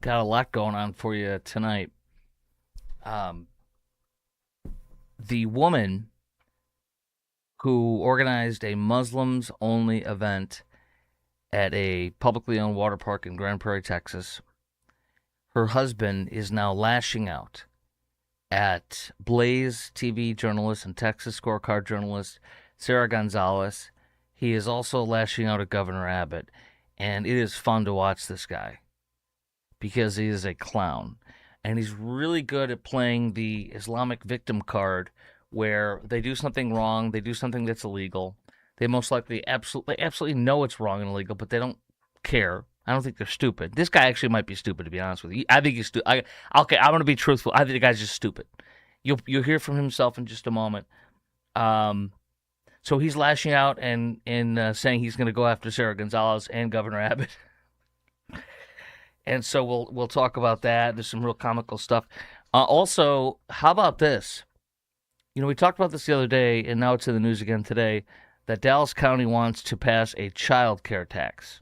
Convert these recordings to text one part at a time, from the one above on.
Got a lot going on for you tonight. Um, the woman who organized a Muslims only event at a publicly owned water park in Grand Prairie, Texas, her husband is now lashing out at Blaze TV journalist and Texas scorecard journalist Sarah Gonzalez. He is also lashing out at Governor Abbott, and it is fun to watch this guy because he is a clown. And he's really good at playing the Islamic victim card where they do something wrong, they do something that's illegal. They most likely absolutely know it's wrong and illegal, but they don't care. I don't think they're stupid. This guy actually might be stupid, to be honest with you. I think he's stupid. Okay, I'm going to be truthful. I think the guy's just stupid. You'll hear from himself in just a moment. So he's lashing out and saying he's going to go after Sarah Gonzalez and Governor Abbott. And so we'll talk about that. There's some real comical stuff. Also, how about this? You know, we talked about this the other day, and now it's in the news again today, that Dallas County wants to pass a child care tax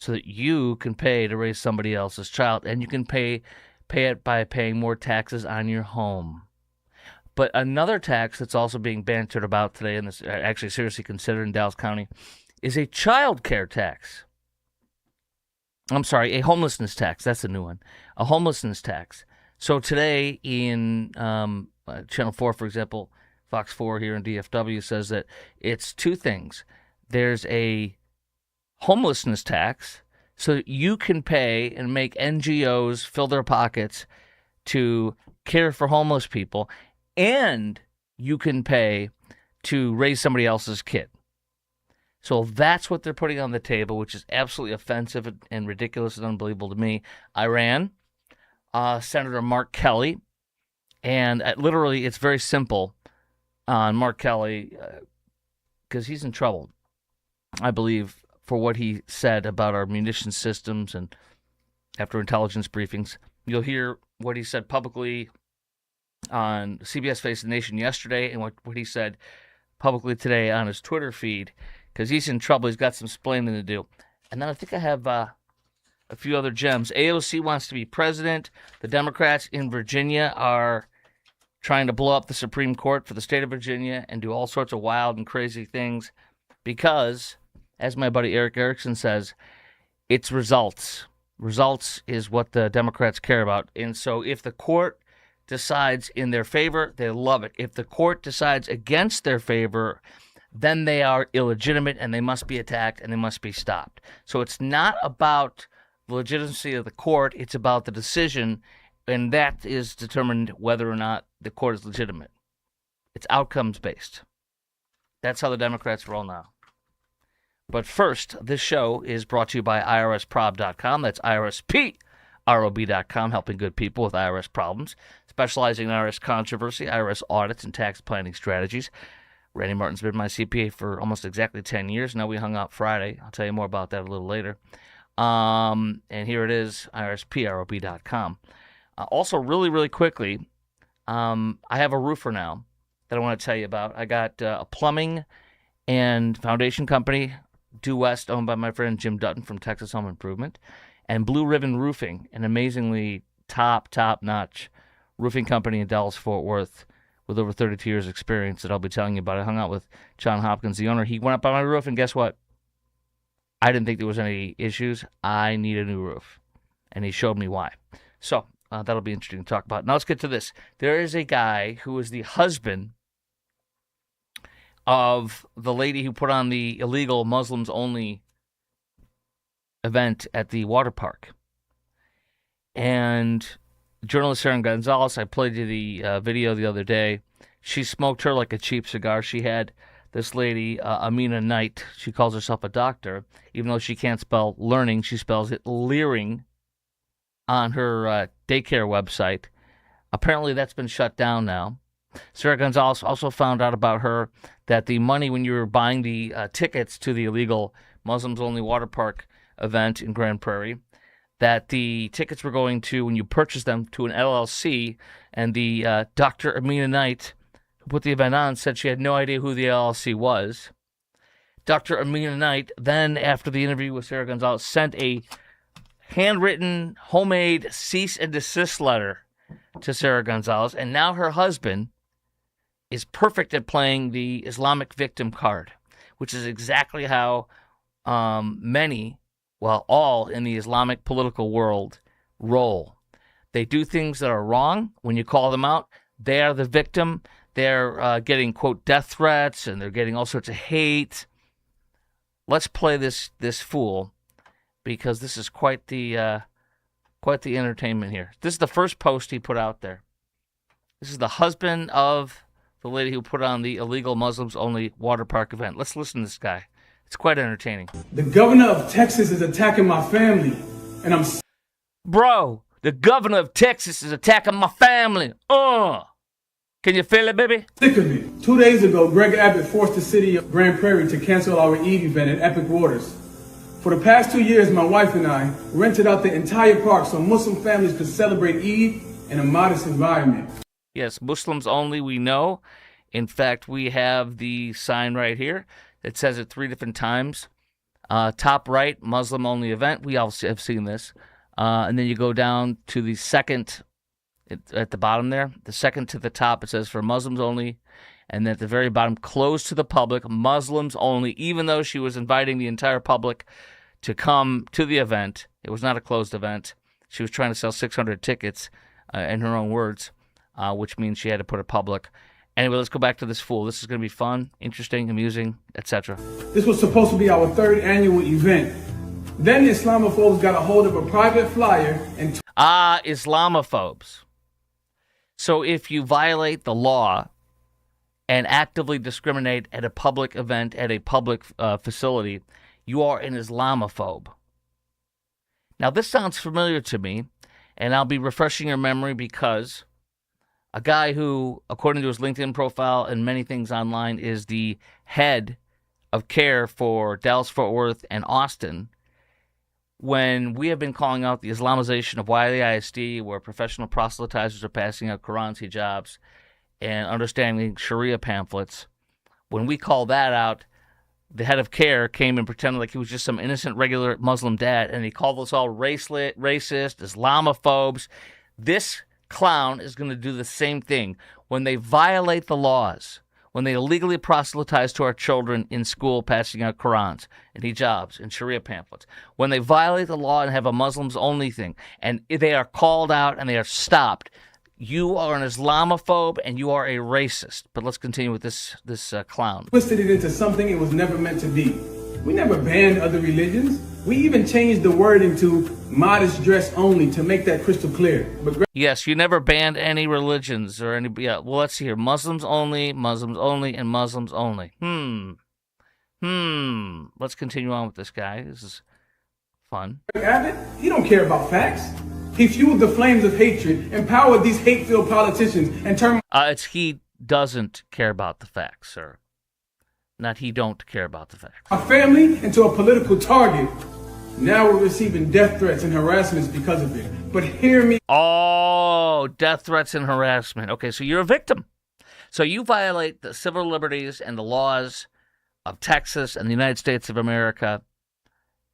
so that you can pay to raise somebody else's child, and you can pay it by paying more taxes on your home. But another tax that's also being bantered about today, and this actually seriously considered in Dallas County, is a child care tax. I'm sorry, a homelessness tax. That's a new one. A homelessness tax. So today in Channel 4, for example, Fox 4 here in DFW says that it's two things. There's a homelessness tax so that you can pay and make NGOs fill their pockets to care for homeless people, and you can pay to raise somebody else's kid. So that's what they're putting on the table, which is absolutely offensive and ridiculous and unbelievable to me. Iran, Senator Mark Kelly, and literally it's very simple on Mark Kelly because he's in trouble, I believe, for what he said about our munition systems. And after intelligence briefings, you'll hear what he said publicly on CBS Face the Nation yesterday and what he said publicly today on his Twitter feed, because he's in trouble. He's got some splaining to do. And then I think I have a few other gems. AOC wants to be president. The Democrats in Virginia are trying to blow up the Supreme Court for the state of Virginia and do all sorts of wild and crazy things because, as my buddy Eric Erickson says, it's results. Results is what the Democrats care about. And so if the court decides in their favor, they love it. If the court decides against their favor, then they are illegitimate and they must be attacked and they must be stopped. So it's not about the legitimacy of the court, it's about the decision, and that is determined whether or not the court is legitimate. It's outcomes based. That's how the Democrats roll now. But first, this show is brought to you by IRSprob.com. That's IRSPROB.com, helping good people with IRS problems, specializing in IRS controversy, IRS audits, and tax planning strategies. Randy Martin's been my CPA for almost exactly 10 years. Now we hung out Friday. I'll tell you more about that a little later. And here it is, IRSPROB.com. Also, really, really quickly, I have a roofer now that I want to tell you about. I got a plumbing and foundation company, Due West, owned by my friend Jim Dutton from Texas Home Improvement, and Blue Ribbon Roofing, an amazingly top-notch roofing company in Dallas-Fort Worth with over 32 years experience that I'll be telling you about. I hung out with John Hopkins, the owner. He went up on my roof, and guess what? I didn't think there was any issues. I need a new roof, and he showed me why. So that'll be interesting to talk about. Now let's get to this. There is a guy who is the husband of the lady who put on the illegal Muslims-only event at the water park. And journalist Sarah Gonzalez, I played you the video the other day. She smoked her like a cheap cigar. She had this lady, Amina Knight. She calls herself a doctor. Even though she can't spell learning, she spells it leering on her daycare website. Apparently that's been shut down now. Sarah Gonzalez also found out about her that the money when you were buying the tickets to the illegal Muslims-only water park event in Grand Prairie, that the tickets were going to, when you purchased them, to an LLC, and the Dr. Amina Knight, who put the event on, said she had no idea who the LLC was. Dr. Amina Knight then, after the interview with Sarah Gonzalez, sent a handwritten, homemade cease and desist letter to Sarah Gonzalez, and now her husband is perfect at playing the Islamic victim card, which is exactly how all in the Islamic political world roll. They do things that are wrong. When you call them out, they are the victim. They're getting, quote, death threats, and they're getting all sorts of hate. Let's play this fool, because this is quite the entertainment here. This is the first post he put out there. This is the husband of the lady who put on the illegal Muslims-only water park event. Let's listen to this guy. It's quite entertaining. The governor of Texas is attacking my family, and I'm... Bro, the governor of Texas is attacking my family. Can you feel it, baby? Sick of it. 2 days ago, Greg Abbott forced the city of Grand Prairie to cancel our Eid event at Epic Waters. For the past 2 years, my wife and I rented out the entire park so Muslim families could celebrate Eid in a modest environment. Yes, Muslims only, we know. In fact, we have the sign right here. It says it 3 different times. Top right, Muslim only event. We all have seen this. And then you go down to the second, at the bottom there, the second to the top, it says for Muslims only. And then at the very bottom, closed to the public, Muslims only, even though she was inviting the entire public to come to the event. It was not a closed event. She was trying to sell 600 tickets, in her own words, which means she had to put it public. Anyway, let's go back to this fool. This is going to be fun, interesting, amusing, etc. This was supposed to be our 3rd annual event. Then the Islamophobes got a hold of a private flyer and... Islamophobes. So if you violate the law and actively discriminate at a public event, at a public facility, you are an Islamophobe. Now, this sounds familiar to me, and I'll be refreshing your memory because a guy who, according to his LinkedIn profile and many things online, is the head of care for Dallas-Fort Worth and Austin, when we have been calling out the Islamization of Wiley ISD, where professional proselytizers are passing out Qurans, hijabs, and understanding Sharia pamphlets, when we call that out, the head of care came and pretended like he was just some innocent, regular Muslim dad, and he called us all racist, Islamophobes. This clown is going to do the same thing when they violate the laws, when they illegally proselytize to our children in school, passing out Qurans and hijabs and Sharia pamphlets. When they violate the law and have a Muslims-only thing, and they are called out and they are stopped, you are an Islamophobe and you are a racist. But let's continue with this clown. Twisted it into something it was never meant to be. We never banned other religions. We even changed the wording to modest dress only to make that crystal clear. But yes, you never banned any religions or any. Yeah, well, let's see here. Muslims only, and Muslims only. Let's continue on with this guy. This is fun. Abbott, he don't care about facts. He fueled the flames of hatred, empowered these hate-filled politicians, and turned... It's he doesn't care about the facts, sir. Not he don't care about the facts. Our family into a political target. Now we're receiving death threats and harassments because of it. But hear me... Oh, death threats and harassment. Okay, so you're a victim. So you violate the civil liberties and the laws of Texas and the United States of America,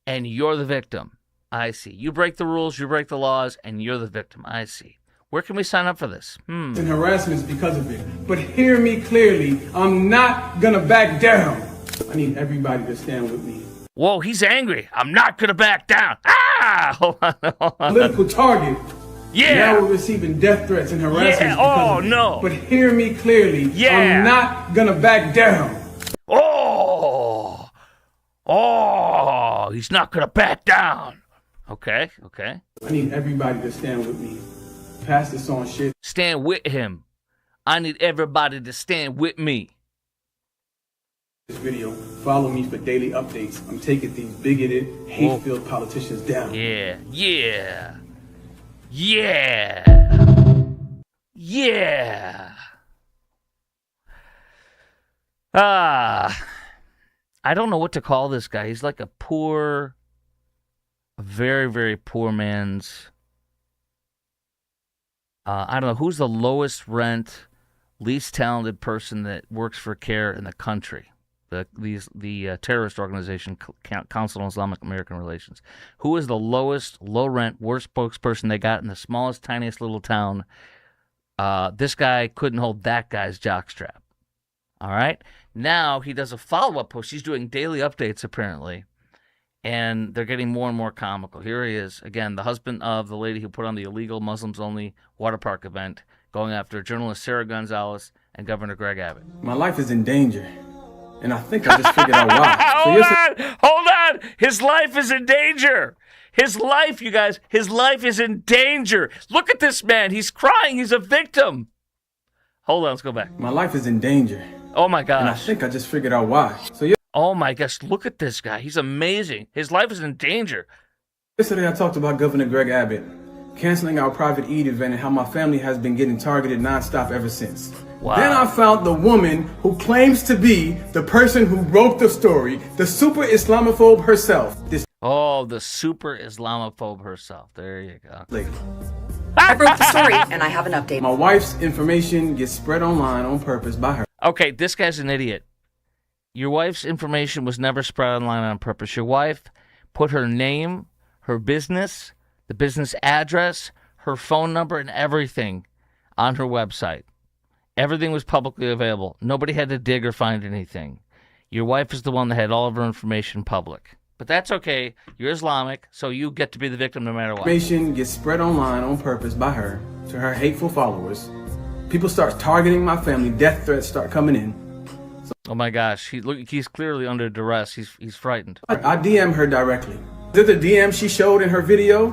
and you're the victim. I see. You break the rules, you break the laws, and you're the victim. I see. Where can we sign up for this? And harassments because of it. But hear me clearly. I'm not gonna back down. I need everybody to stand with me. Whoa, he's angry. I'm not gonna back down. Ah! Hold on. Political target. Yeah. Now we're receiving death threats and harassments because of it. No. But hear me clearly. Yeah. I'm not gonna back down. Oh, he's not gonna back down. Okay. I need everybody to stand with me. Pass this on shit. Stand with him. I need everybody to stand with me. This video, follow me for daily updates. I'm taking these bigoted, hate-filled politicians down. Yeah. I don't know what to call this guy. He's like a very, very poor man's... I don't know, who's the lowest rent, least talented person that works for care in the country? the terrorist organization Council on Islamic American Relations. Who is the lowest, low rent, worst spokesperson they got in the smallest, tiniest little town? This guy couldn't hold that guy's jockstrap. All right. Now he does a follow-up post. He's doing daily updates apparently, and they're getting more and more comical. Here he is again, the husband of the lady who put on the illegal Muslims-only water park event, going after journalist Sarah Gonzalez and Governor Greg Abbott. My life is in danger, and I think I just figured out why. Hold on! His life is in danger! His life, you guys, his life is in danger! Look at this man! He's crying! He's a victim! Hold on, let's go back. My life is in danger. Oh my gosh. And I think I just figured out why. Oh my gosh, look at this guy. He's amazing. His life is in danger. Yesterday I talked about Governor Greg Abbott canceling our private Eid event and how my family has been getting targeted nonstop ever since. Wow. Then I found the woman who claims to be the person who wrote the story, the super Islamophobe herself. The super Islamophobe herself. There you go. Lady. I wrote the story, and I have an update. My wife's information gets spread online on purpose by her. Okay, this guy's an idiot. Your wife's information was never spread online on purpose. Your wife put her name, her business, the business address, her phone number, and everything on her website. Everything was publicly available. Nobody had to dig or find anything. Your wife is the one that had all of her information public. But that's okay. You're Islamic, so you get to be the victim no matter what. Information gets spread online on purpose by her to her hateful followers. People start targeting my family. Death threats start coming in. Oh my gosh, he's clearly under duress. He's frightened. I DM her directly. They're the DM she showed in her video,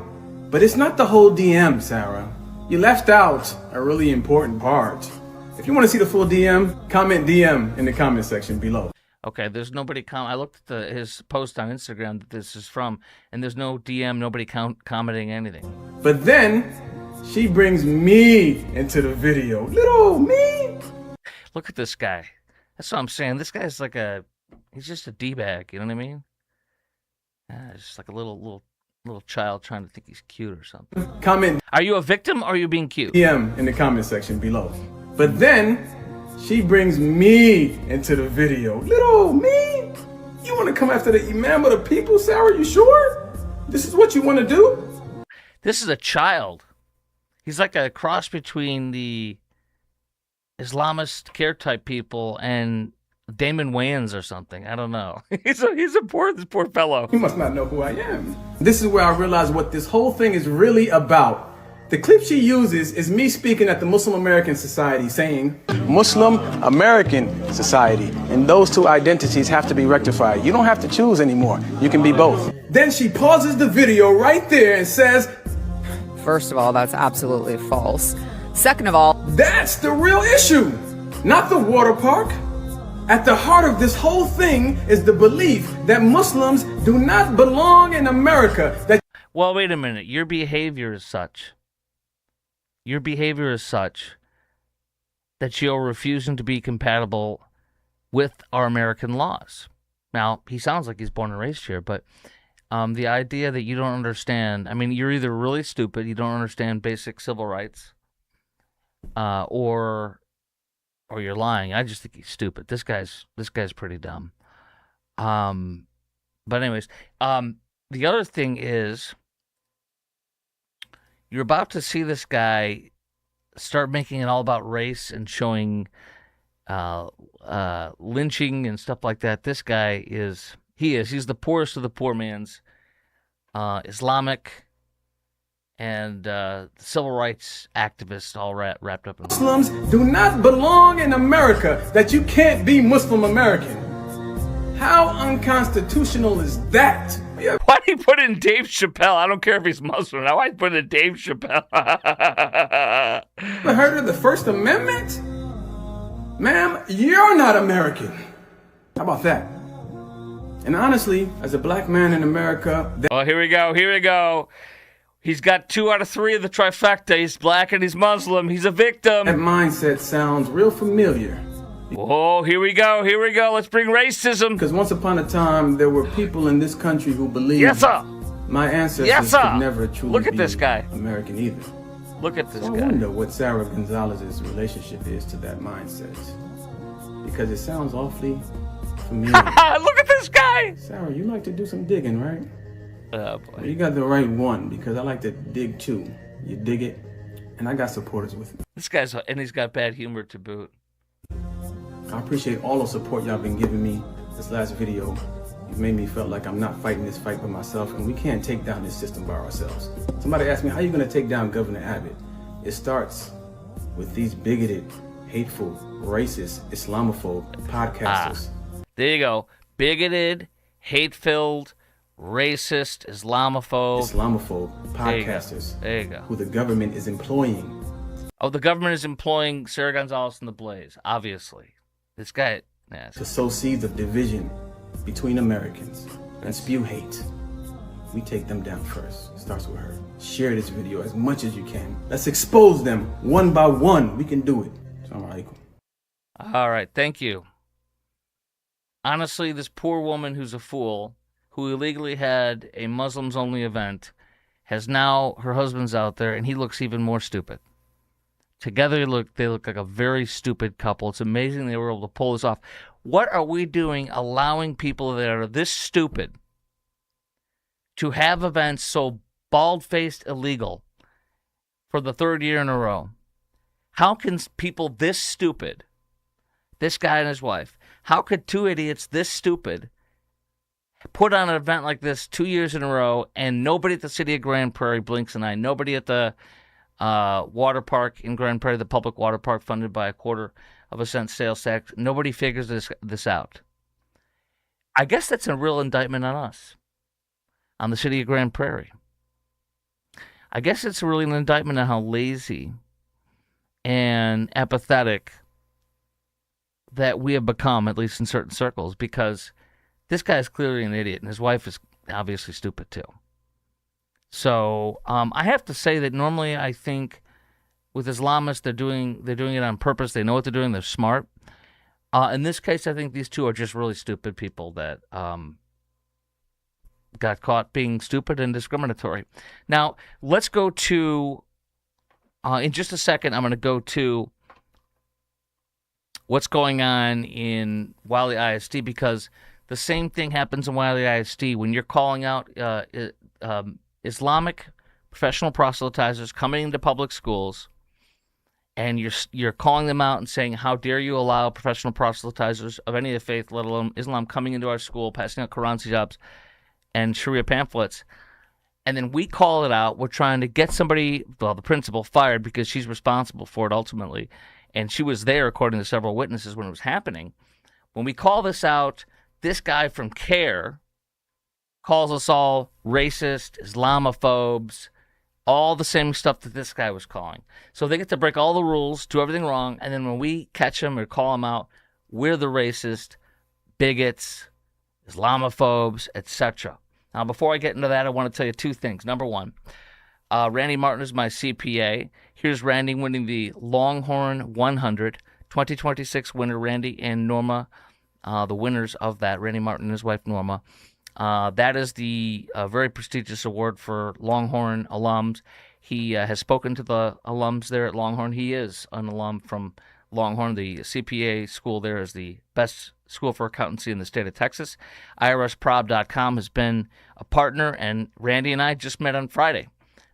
but it's not the whole DM, Sarah. You left out a really important part. If you want to see the full DM, comment DM in the comment section below. Okay, there's nobody I looked at his post on Instagram that this is from, and there's no DM, nobody commenting anything. But then she brings me into the video. Little me. Look at this guy. That's what I'm saying. This guy's like he's just a D-bag, you know what I mean? It's just like a little child trying to think he's cute or something. Comment. Are you a victim or are you being cute? DM in the comment section below. But then she brings me into the video. Little me? You want to come after the Imam of the people, Sarah? You sure? This is what you want to do? This is a child. He's like a cross between the Islamist care type people and Damon Wayans or something. I don't know. He's a poor fellow. You must not know who I am. This is where I realize what this whole thing is really about. The clip she uses is me speaking at the Muslim American Society saying, Muslim American Society, and those two identities have to be rectified. You don't have to choose anymore. You can be both. Then she pauses the video right there and says, First of all, that's absolutely false. Second of all, that's the real issue, not the water park. At the heart of this whole thing is the belief that Muslims do not belong in America. Well, wait a minute. Your behavior is such that you're refusing to be compatible with our American laws. Now, he sounds like he's born and raised here, but the idea that you don't understand, I mean, you're either really stupid, you don't understand basic civil rights, or you're lying. I just think he's stupid. This guy's pretty dumb. But anyways, the other thing is, you're about to see this guy start making it all about race and showing lynching and stuff like that. This guy he's the poorest of the poor man's Islamic and civil rights activists all wrapped up in Muslims do not belong in America, that you can't be Muslim American. How unconstitutional is that? Why'd he put in Dave Chappelle? I don't care if he's Muslim. Now why'd he put in Dave Chappelle? Ever heard of the First Amendment? Ma'am, you're not American. How about that? And honestly, as a black man in America... Oh, here we go. He's got 2 out of 3 of the trifecta. He's black and he's Muslim. He's a victim. That mindset sounds real familiar. Oh, here we go. Let's bring racism. Because once upon a time, there were people in this country who believed... Yes, sir. My ancestors Yes, sir. could never truly Look at be this guy. American either. Look at this I guy. wonder what Sarah Gonzalez's relationship is to that mindset. Because it sounds awfully familiar. Look at this guy. Sarah, you like to do some digging, right? Oh, Well, boy. you got the right one, because I like to dig too. You dig it, and I got supporters with me. This guy's, and he's got bad humor to boot. I appreciate all the support y'all been giving me this last video. You've made me feel like I'm not fighting this fight by myself, and we can't take down this system by ourselves. Somebody asked me, how are you going to take down Governor Abbott? It starts with these bigoted, hateful, racist, Islamophobe podcasters. There you go. Bigoted, hate-filled, racist, Islamophobe. Podcasters. There you go. Who the government is employing. Oh, the government is employing Sarah Gonzalez and the Blaze, obviously. This guy, yeah. To sow seeds of division between Americans and spew hate. We take them down first. It starts with her. Share this video as much as you can. Let's expose them one by one. We can do it. Assalamu alaikum. All right, thank you. Honestly, this poor woman who's a fool, who illegally had a Muslims-only event, has now, her husband's out there, and he looks even more stupid. Together, they look like a very stupid couple. It's amazing they were able to pull this off. What are we doing allowing people that are this stupid to have events so bald-faced illegal for the third year in a row? How can people this stupid, this guy and his wife, how could two idiots this stupid put on an event like this 2 years in a row and nobody at the city of Grand Prairie blinks an eye? Nobody at the water park in Grand Prairie, the public water park funded by 1/4% sales tax, nobody figures this out. I guess that's a real indictment on us, on the city of Grand Prairie. I guess it's really an indictment on how lazy and apathetic that we have become, at least in certain circles, because this guy is clearly an idiot, and his wife is obviously stupid too. So I have to say that normally I think with Islamists they're doing it on purpose. They know what they're doing. They're smart. In this case, I think these two are just really stupid people that got caught being stupid and discriminatory. Now let's go to in just a second. I'm going to go to what's going on in Wiley ISD, because the same thing happens in Wiley ISD when you're calling out Islamic professional proselytizers coming into public schools, and you're calling them out and saying, how dare you allow professional proselytizers of any of the faith, let alone Islam, coming into our school, passing out Quran hijabs and Sharia pamphlets. And then we call it out. We're trying to get somebody, well, the principal, fired because she's responsible for it ultimately. And she was there, according to several witnesses, when it was happening. When we call this out, this guy from CARE calls us all racist, Islamophobes, all the same stuff that this guy was calling. So they get to break all the rules, do everything wrong, and then when we catch them or call them out, we're the racist, bigots, Islamophobes, etc. Now, before I get into that, I want to tell you two things. Number one, Randy Martin is my CPA. Here's Randy winning the Longhorn 100, 2026 winner, Randy and Norma, the winners of that, Randy Martin and his wife, Norma. That is the very prestigious award for Longhorn alums. He has spoken to the alums there at Longhorn. He is an alum from Longhorn. The CPA school there is the best school for accountancy in the state of Texas. IRSprob.com has been a partner, and Randy and I just met on Friday.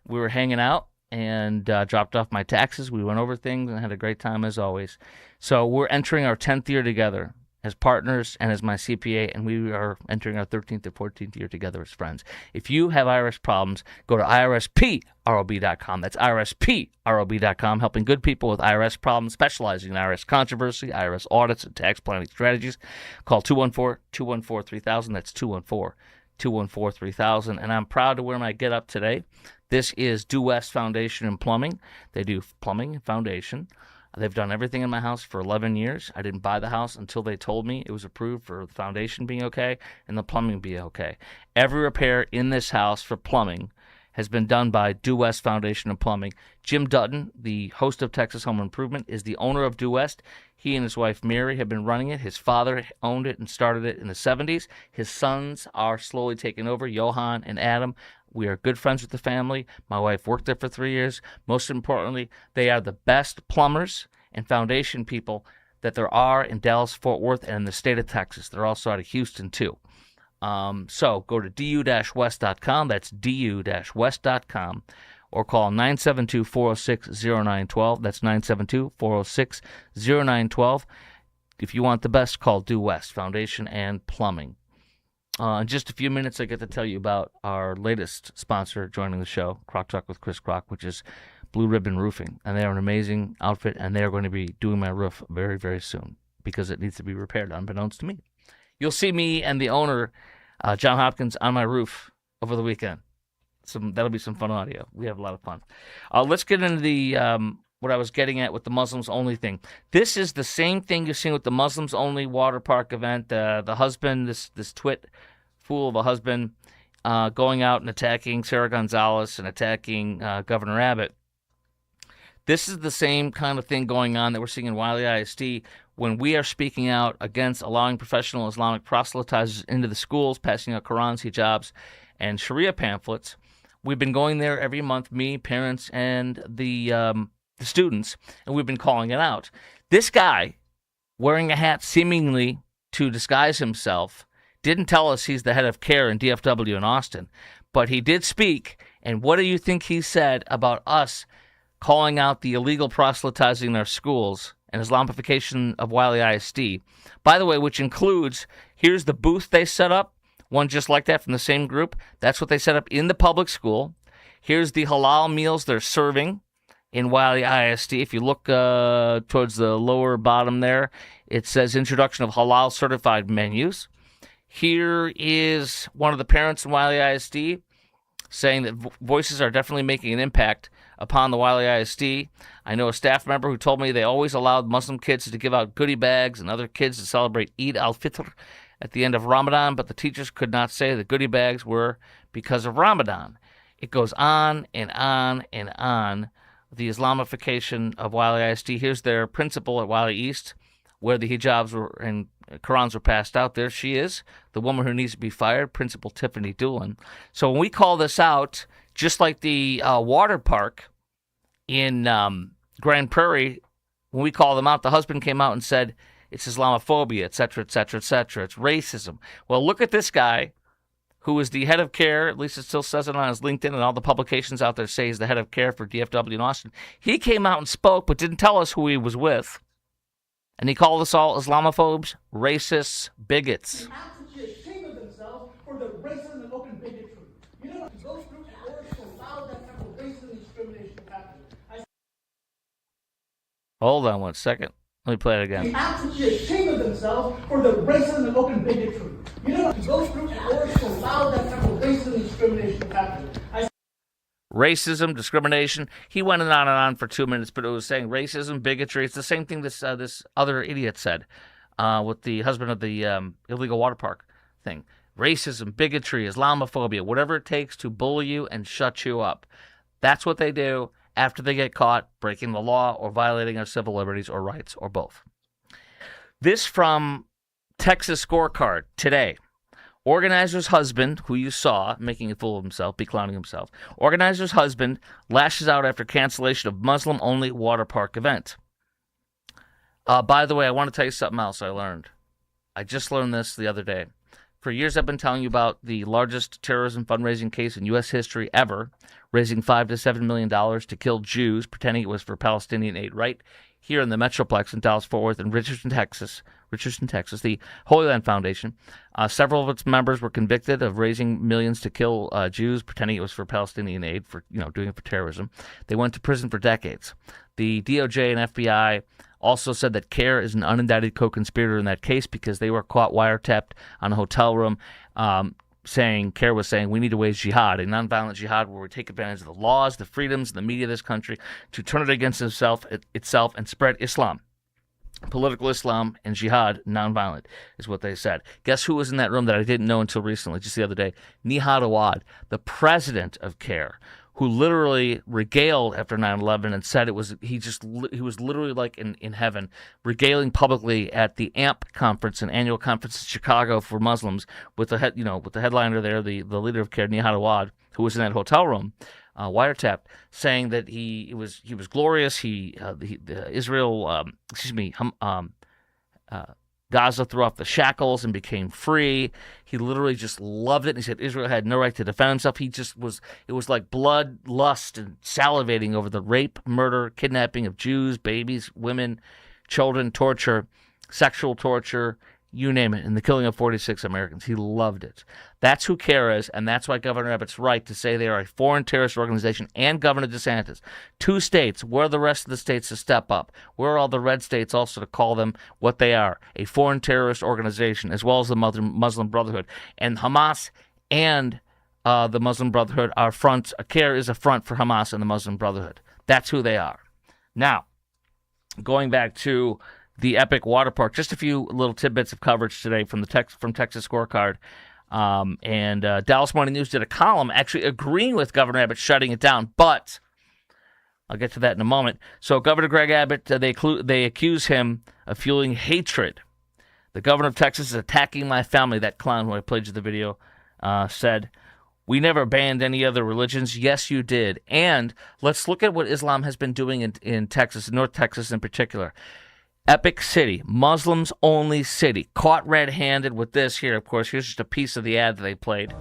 We were hanging out and dropped off my taxes. We went over things and had a great time as always. So we're entering our 10th year together as partners and as my CPA, and we are entering our 13th or 14th year together as friends. If you have IRS problems, go to IRSprob.com. That's IRSprob.com, helping good people with IRS problems, specializing in IRS controversy, IRS audits, and tax planning strategies. Call 214-214-3000. That's 214-214-3000. And I'm proud to wear my get up today. This is Due West Foundation and Plumbing. They do plumbing and foundation. They've done everything in my house for 11 years. I didn't buy the house until they told me it was approved for the foundation being okay and the plumbing being okay. Every repair in this house for plumbing has been done by Due West Foundation and Plumbing. Jim Dutton, the host of Texas Home Improvement, is the owner of Due West. He and his wife Mary have been running it. His father owned it and started it in the 70s. His sons are slowly taking over, Johan and Adam. We are good friends with the family. My wife worked there for 3 years. Most importantly, they are the best plumbers and foundation people that there are in Dallas, Fort Worth, and in the state of Texas. They're also out of Houston, too. So go to du-west.com. That's du-west.com. Or call 972-406-0912. That's 972-406-0912. If you want the best, call Due West Foundation and Plumbing. In just a few minutes, I get to tell you about our latest sponsor joining the show, Croc Talk with Chris Croc, which is Blue Ribbon Roofing. And they are an amazing outfit, and they are going to be doing my roof very, very soon because it needs to be repaired, unbeknownst to me. You'll see me and the owner, John Hopkins, on my roof over the weekend. That'll be some fun audio. We have a lot of fun. Let's get into the what I was getting at with the Muslims only thing. This is the same thing you're seeing with the Muslims only water park event. The husband, this twit fool of a husband, going out and attacking Sarah Gonzalez and attacking Governor Abbott. This is the same kind of thing going on that we're seeing in Wiley ISD when we are speaking out against allowing professional Islamic proselytizers into the schools, passing out Qurans, hijabs, and Sharia pamphlets. We've been going there every month, me, parents, and the students, and we've been calling it out. This guy, wearing a hat seemingly to disguise himself, didn't tell us he's the head of CARE in DFW in Austin, but he did speak, and what do you think he said about us calling out the illegal proselytizing in our schools and Islamification of Wiley ISD? By the way, which includes, here's the booth they set up, one just like that from the same group. That's what they set up in the public school. Here's the halal meals they're serving in Wiley ISD. If you look towards the lower bottom there, it says Introduction of Halal Certified Menus. Here is one of the parents in Wiley ISD saying that voices are definitely making an impact upon the Wiley ISD. I know a staff member who told me they always allowed Muslim kids to give out goodie bags and other kids to celebrate Eid al-Fitr at the end of Ramadan, but the teachers could not say the goodie bags were because of Ramadan. It goes on and on and on. The Islamification of Wiley ISD. Here's their principal at Wiley East, where the hijabs were and Qurans were passed out. There she is, the woman who needs to be fired, Principal Tiffany Doolin. So when we call this out, just like the water park in Grand Prairie, when we call them out, the husband came out and said it's Islamophobia, et cetera, et cetera, et cetera. It's racism. Well, look at this guy who is the head of CARE, at least it still says it on his LinkedIn, and all the publications out there say he's the head of CARE for DFW in Austin. He came out and spoke, but didn't tell us who he was with. And he called us all Islamophobes, racists, bigots. Absolutely ashamed of themselves for the racism and open bigotry. You know, those groups in order to allow that type of racism and discrimination to happen. Hold on one second. Let me play it again. Absolutely ashamed of themselves for the racism and open bigotry. You know, those groups in order to allow that type of racism and discrimination to happen. Racism, discrimination. He went on and on for 2 minutes, but it was saying racism, bigotry. It's the same thing this other idiot said with the husband of the illegal water park thing. Racism, bigotry, Islamophobia, whatever it takes to bully you and shut you up. That's what they do after they get caught breaking the law or violating our civil liberties or rights or both. This from Texas Scorecard today. Organizer's husband, who you saw making a fool of himself, beclowning himself. Organizer's husband lashes out after cancellation of Muslim-only water park event. By the way, I want to tell you something else I learned. I just learned this the other day. For years, I've been telling you about the largest terrorism fundraising case in U.S. history ever, raising $5 to $7 million to kill Jews, pretending it was for Palestinian aid, right here in the Metroplex in Dallas-Fort Worth in Richardson, Texas, the Holy Land Foundation. Several of its members were convicted of raising millions to kill Jews, pretending it was for Palestinian aid, for doing it for terrorism. They went to prison for decades. The DOJ and FBI also said that CARE is an unindicted co-conspirator in that case because they were caught wiretapped on a hotel room CARE was saying we need to wage jihad, a nonviolent jihad where we take advantage of the laws, the freedoms, and the media of this country to turn it against itself and spread Islam. Political Islam and jihad, nonviolent, is what they said. Guess who was in that room that I didn't know until recently, just the other day? Nihad Awad, the president of CARE, who literally regaled after 9/11 and said he was literally like in heaven, regaling publicly at the AMP conference, an annual conference in Chicago for Muslims, with the headliner there, the leader of CARE, Nihad Awad, who was in that hotel room, wiretapped, saying that he was glorious. Gaza threw off the shackles and became free. He literally just loved it. He said Israel had no right to defend himself. It was like blood, lust, and salivating over the rape, murder, kidnapping of Jews, babies, women, children, torture, sexual torture, you name it, and the killing of 46 Americans. He loved it. That's who CARE is, and that's why Governor Abbott's right to say they are a foreign terrorist organization, and Governor DeSantis. 2 states, where are the rest of the states to step up? Where are all the red states also to call them what they are, a foreign terrorist organization, as well as the Muslim Brotherhood? And Hamas and the Muslim Brotherhood are fronts. CARE is a front for Hamas and the Muslim Brotherhood. That's who they are. Now, going back to the Epic Water Park, just a few little tidbits of coverage today from Texas Scorecard. And Dallas Morning News did a column actually agreeing with Governor Abbott shutting it down, but I'll get to that in a moment. So Governor Greg Abbott, they accuse him of fueling hatred. The governor of Texas is attacking my family, that clown who I played you the video said. We never banned any other religions. Yes, you did. And let's look at what Islam has been doing in Texas, North Texas in particular. Epic City, Muslims-only city, caught red-handed with this here. Of course, here's just a piece of the ad that they played.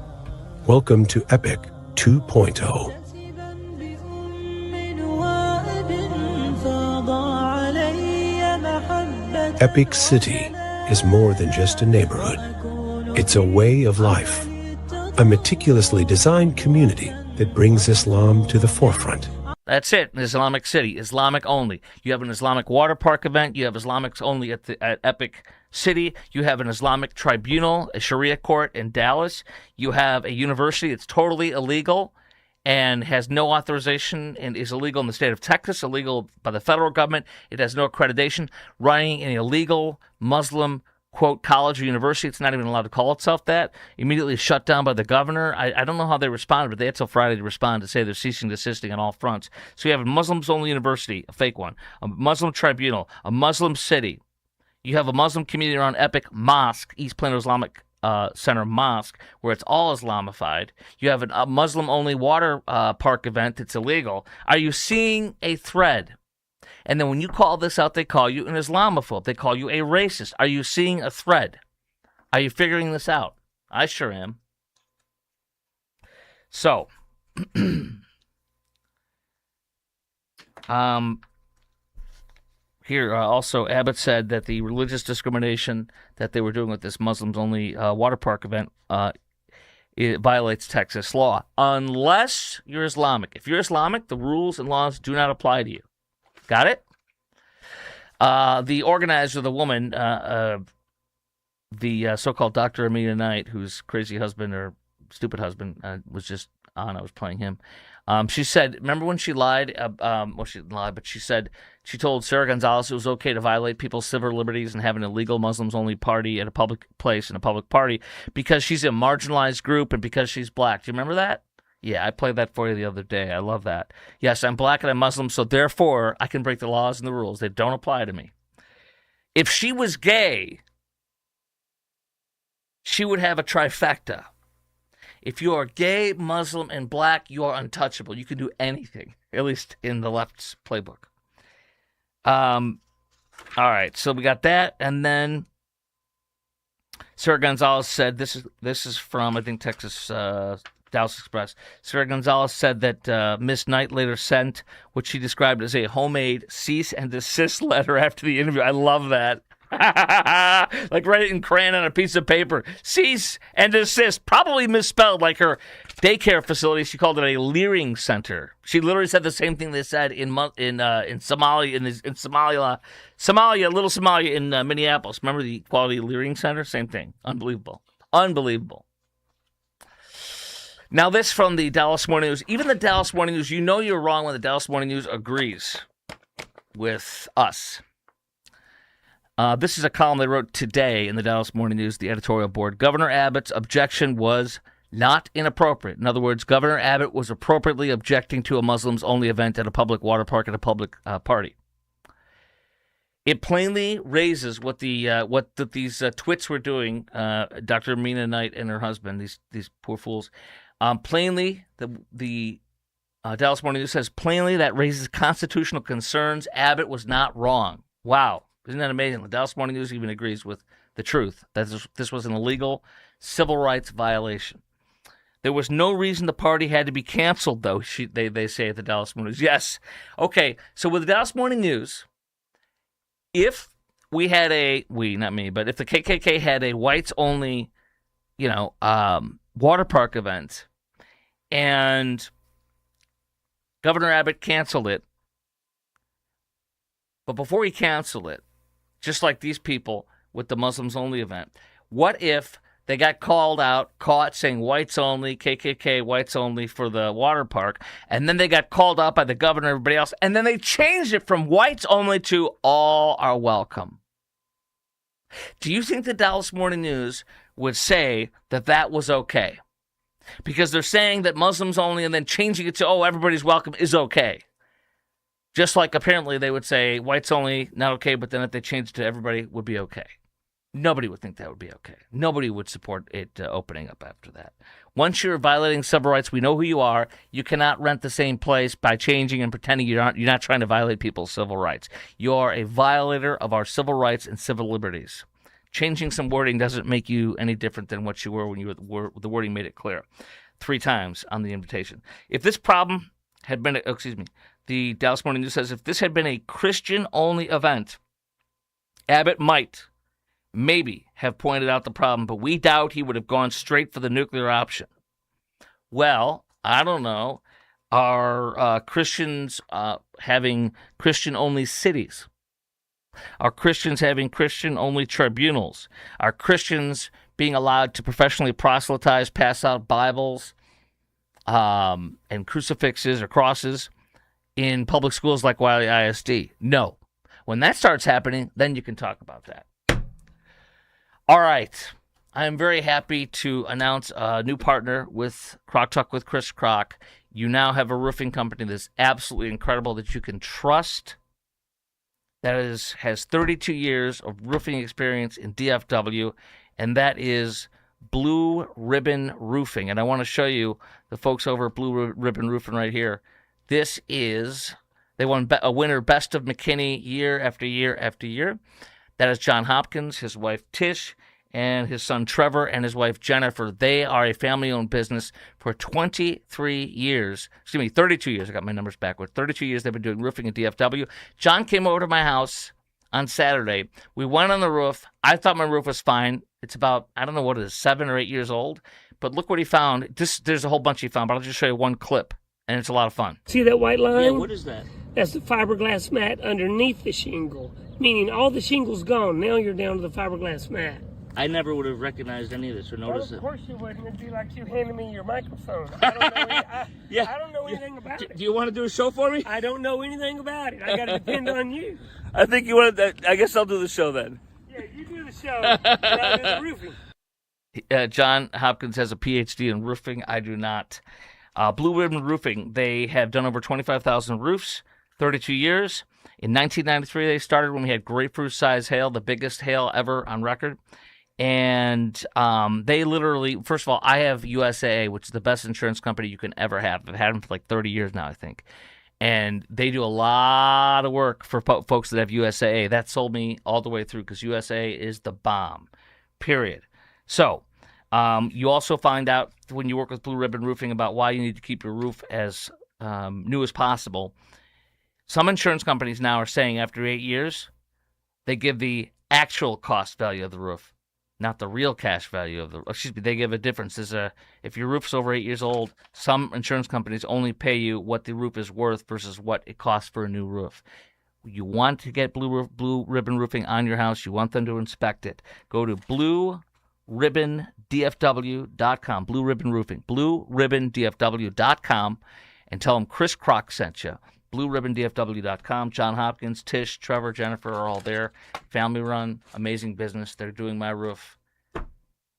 Welcome to Epic 2.0. Epic City is more than just a neighborhood. It's a way of life, a meticulously designed community that brings Islam to the forefront. That's it, an Islamic city, Islamic only. You have an Islamic water park event. You have Islamics only at Epic City. You have an Islamic tribunal, a Sharia court in Dallas. You have a university that's totally illegal and has no authorization and is illegal in the state of Texas, illegal by the federal government. It has no accreditation, running an illegal Muslim quote, college or university. It's not even allowed to call itself that. Immediately shut down by the governor. I don't know how they responded, but they had till Friday to respond to say they're ceasing desisting on all fronts. So you have a Muslims-only university, a fake one, a Muslim tribunal, a Muslim city. You have a Muslim community around Epic Mosque, East Plano Islamic Center Mosque, where it's all Islamified. You have a Muslim-only water park event that's illegal. Are you seeing a thread? And then when you call this out, they call you an Islamophobe. They call you a racist. Are you seeing a thread? Are you figuring this out? I sure am. So, here also Abbott said that the religious discrimination that they were doing with this Muslims-only water park event it violates Texas law, unless you're Islamic. If you're Islamic, the rules and laws do not apply to you. Got it? The organizer, the woman, the so-called Dr. Amina Knight, whose crazy husband or stupid husband was just on, I was playing him. She said, remember when she lied? Well, she didn't lie, but she said, she told Sarah Gonzalez it was okay to violate people's civil liberties and have an illegal Muslims-only party at a public place in a public party because she's a marginalized group and because she's black. Do you remember that? Yeah, I played that for you the other day. I love that. Yes, I'm black and I'm Muslim, so therefore I can break the laws and the rules. They don't apply to me. If she was gay, she would have a trifecta. If you are gay, Muslim, and black, you are untouchable. You can do anything, at least in the left's playbook. All right, so we got that, and then Sarah Gonzalez said, this is from, I think, Texas Dallas Express. Sarah Gonzalez said that Miss Knight later sent what she described as a homemade cease and desist letter after the interview. I love that. Like write it in crayon on a piece of paper. Cease and desist. Probably misspelled, like her daycare facility. She called it a leering center. She literally said the same thing they said in Somalia, in Somalia, little Somalia in Minneapolis. Remember the Equality Leering Center? Same thing. Unbelievable. Unbelievable. Now this from the Dallas Morning News. Even the Dallas Morning News, you know you're wrong when the Dallas Morning News agrees with us. This is a column they wrote today in the Dallas Morning News, the editorial board. Governor Abbott's objection was not inappropriate. In other words, Governor Abbott was appropriately objecting to a Muslims-only event at a public water park at a public party. It plainly raises what these twits were doing, Dr. Amina Knight and her husband, these poor fools. Plainly, the Dallas Morning News says, plainly that raises constitutional concerns. Abbott was not wrong. Wow. Isn't that amazing? The Dallas Morning News even agrees with the truth that this was an illegal civil rights violation. There was no reason the party had to be canceled, though, they say at the Dallas Morning News. Yes. Okay, so with the Dallas Morning News, if we had not me, but if the KKK had a whites-only, water park event, and Governor Abbott canceled it, but before he canceled it, just like these people with the Muslims-only event, what if they got caught saying whites only, KKK, whites only for the water park, and then they got called out by the governor and everybody else, and then they changed it from whites only to all are welcome? Do you think the Dallas Morning News would say that that was okay? Because they're saying that Muslims only and then changing it to, everybody's welcome is okay. Just like apparently they would say whites only, not okay, but then if they changed it to everybody, would be okay. Nobody would think that would be okay. Nobody would support it opening up after that. Once you're violating civil rights, we know who you are. You cannot rent the same place by changing and pretending you're not trying to violate people's civil rights. You are a violator of our civil rights and civil liberties. Changing some wording doesn't make you any different than what you were when the wording made it clear 3 times on the invitation. If this problem had been, the Dallas Morning News says if this had been a Christian-only event, Abbott might, maybe, have pointed out the problem, but we doubt he would have gone straight for the nuclear option. Well, I don't know. Are Christians having Christian-only cities? Are Christians having Christian-only tribunals? Are Christians being allowed to professionally proselytize, pass out Bibles and crucifixes or crosses in public schools like Wiley ISD? No. When that starts happening, then you can talk about that. All right. I am very happy to announce a new partner with Croc Talk with Chris Croc. You now have a roofing company that's absolutely incredible that you can trust, that has 32 years of roofing experience in DFW, and that is Blue Ribbon Roofing. And I want to show you the folks over at Blue Ribbon Roofing right here. This is, they won a winner Best of McKinney year after year after year. That is John Hopkins, his wife Tish, and his son Trevor and his wife Jennifer. They are a family-owned business for 32 years. I got my numbers backward. 32 years they've been doing roofing in DFW. John came over to my house on Saturday. We went on the roof. I thought my roof was fine. It's about, I don't know what it is, 7 or 8 years old. But look what he found. There's a whole bunch he found, but I'll just show you one clip, and it's a lot of fun. See that white line? Yeah, what is that? That's the fiberglass mat underneath the shingle, meaning all the shingle's gone. Now you're down to the fiberglass mat. I never would have recognized any of this or noticed it. Of course you wouldn't. It'd be like you handing me your microphone. I don't know anything about it. Do you want to do a show for me? I don't know anything about it. I got to depend on you. I think you want to. I guess I'll do the show then. Yeah, you do the show, and I'll do the roofing. John Hopkins has a PhD in roofing. I do not. Blue Ribbon Roofing, they have done over 25,000 roofs, 32 years. In 1993, they started when we had grapefruit-sized hail, the biggest hail ever on record. And they literally, first of all, I have USAA, which is the best insurance company you can ever have. I've had them for like 30 years now, I think. And they do a lot of work for folks that have USAA. That sold me all the way through because USAA is the bomb, period. So you also find out when you work with Blue Ribbon Roofing about why you need to keep your roof as new as possible. Some insurance companies now are saying after 8 years, they give the actual cost value of the roof, not the real cash value of the. They give a difference. If your roof's over 8 years old, some insurance companies only pay you what the roof is worth versus what it costs for a new roof. You want to get Blue Ribbon Roofing on your house. You want them to inspect it. Go to blueribbondfw.com. Blue Ribbon Roofing. blueribbondfw.com, and tell them Chris Croc sent you. blueribbondfw.com. John Hopkins, Tish, Trevor, Jennifer are all there. Family run, amazing business. They're doing my roof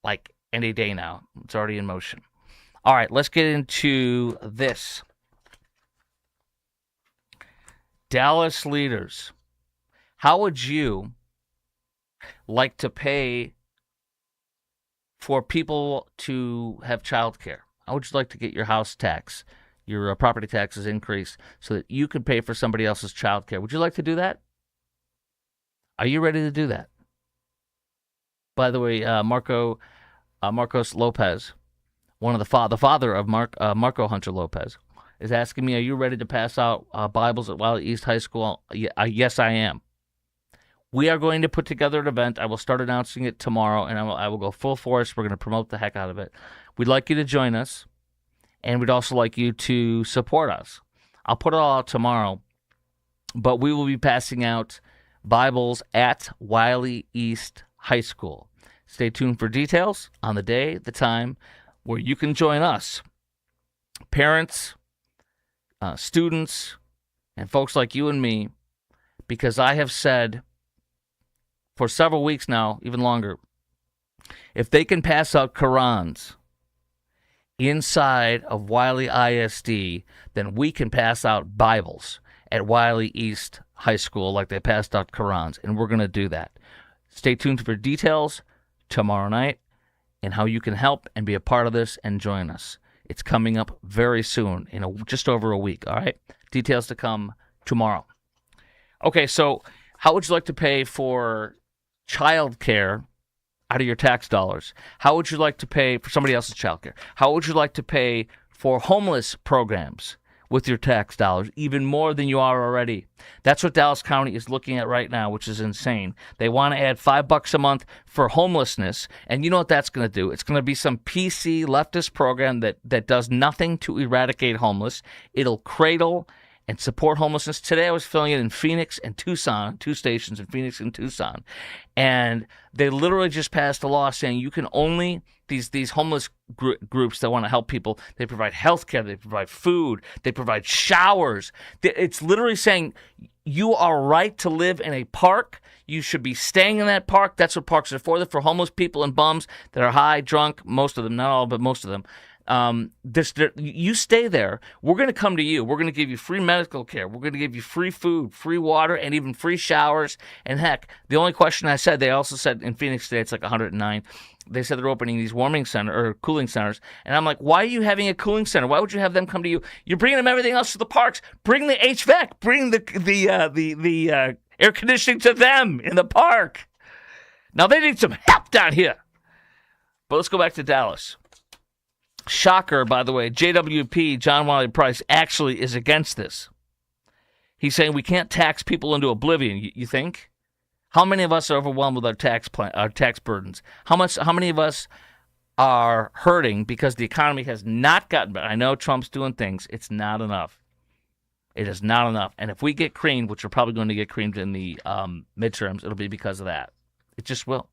like any day now. It's already in motion. All right, let's get into this. Dallas leaders, how would you like to pay for people to have child care? How would you like to get your house tax, your property taxes increased so that you can pay for somebody else's child care? Would you like to do that? Are you ready to do that? By the way, Marcos Lopez, one of the father of Marco Hunter Lopez, is asking me, "Are you ready to pass out Bibles at Wiley East High School?" Yes, I am. We are going to put together an event. I will start announcing it tomorrow, and I will go full force. We're going to promote the heck out of it. We'd like you to join us, and we'd also like you to support us. I'll put it all out tomorrow, but we will be passing out Bibles at Wiley East High School. Stay tuned for details on the day, the time, where you can join us. Parents, students, and folks like you and me, because I have said for several weeks now, even longer, if they can pass out Qurans inside of Wiley ISD, then we can pass out Bibles at Wiley East High School like they passed out Qurans, and we're going to do that. Stay tuned for details tomorrow night and how you can help and be a part of this and join us. It's coming up very soon, in just over a week, all right? Details to come tomorrow. Okay, so how would you like to pay for child care out of your tax dollars? How would you like to pay for somebody else's child care? How would you like to pay for homeless programs with your tax dollars, even more than you are already? That's what Dallas County is looking at right now, which is insane. They want to add $5 a month for homelessness, and you know what that's going to do? It's going to be some PC leftist program that does nothing to eradicate homeless. It'll cradle and support homelessness. Today I was filling it in Phoenix and Tucson, 2 stations in Phoenix and Tucson. And they literally just passed a law saying you can only, these homeless groups that want to help people, they provide health care, they provide food, they provide showers. It's literally saying you are right to live in a park. You should be staying in that park. That's what parks are for. They're for homeless people and bums that are high, drunk, most of them, not all, but most of them. You stay there. We're going to come to you. We're going to give you free medical care. We're going to give you free food, free water, and even free showers. And heck, the only question I said, they also said in Phoenix today, it's like 109. They said they're opening these cooling centers. And I'm like, why are you having a cooling center? Why would you have them come to you? You're bringing them everything else to the parks. Bring the HVAC. Bring the air conditioning to them in the park. Now they need some help down here. But let's go back to Dallas. Shocker, by the way, JWP, John Wiley Price, actually is against this. He's saying we can't tax people into oblivion. You think? How many of us are overwhelmed with our tax burdens? How many of us are hurting because the economy has not gotten better? I know Trump's doing things. It's not enough. It is not enough. And if we get creamed, which we're probably going to get creamed in the midterms, it'll be because of that. It just will.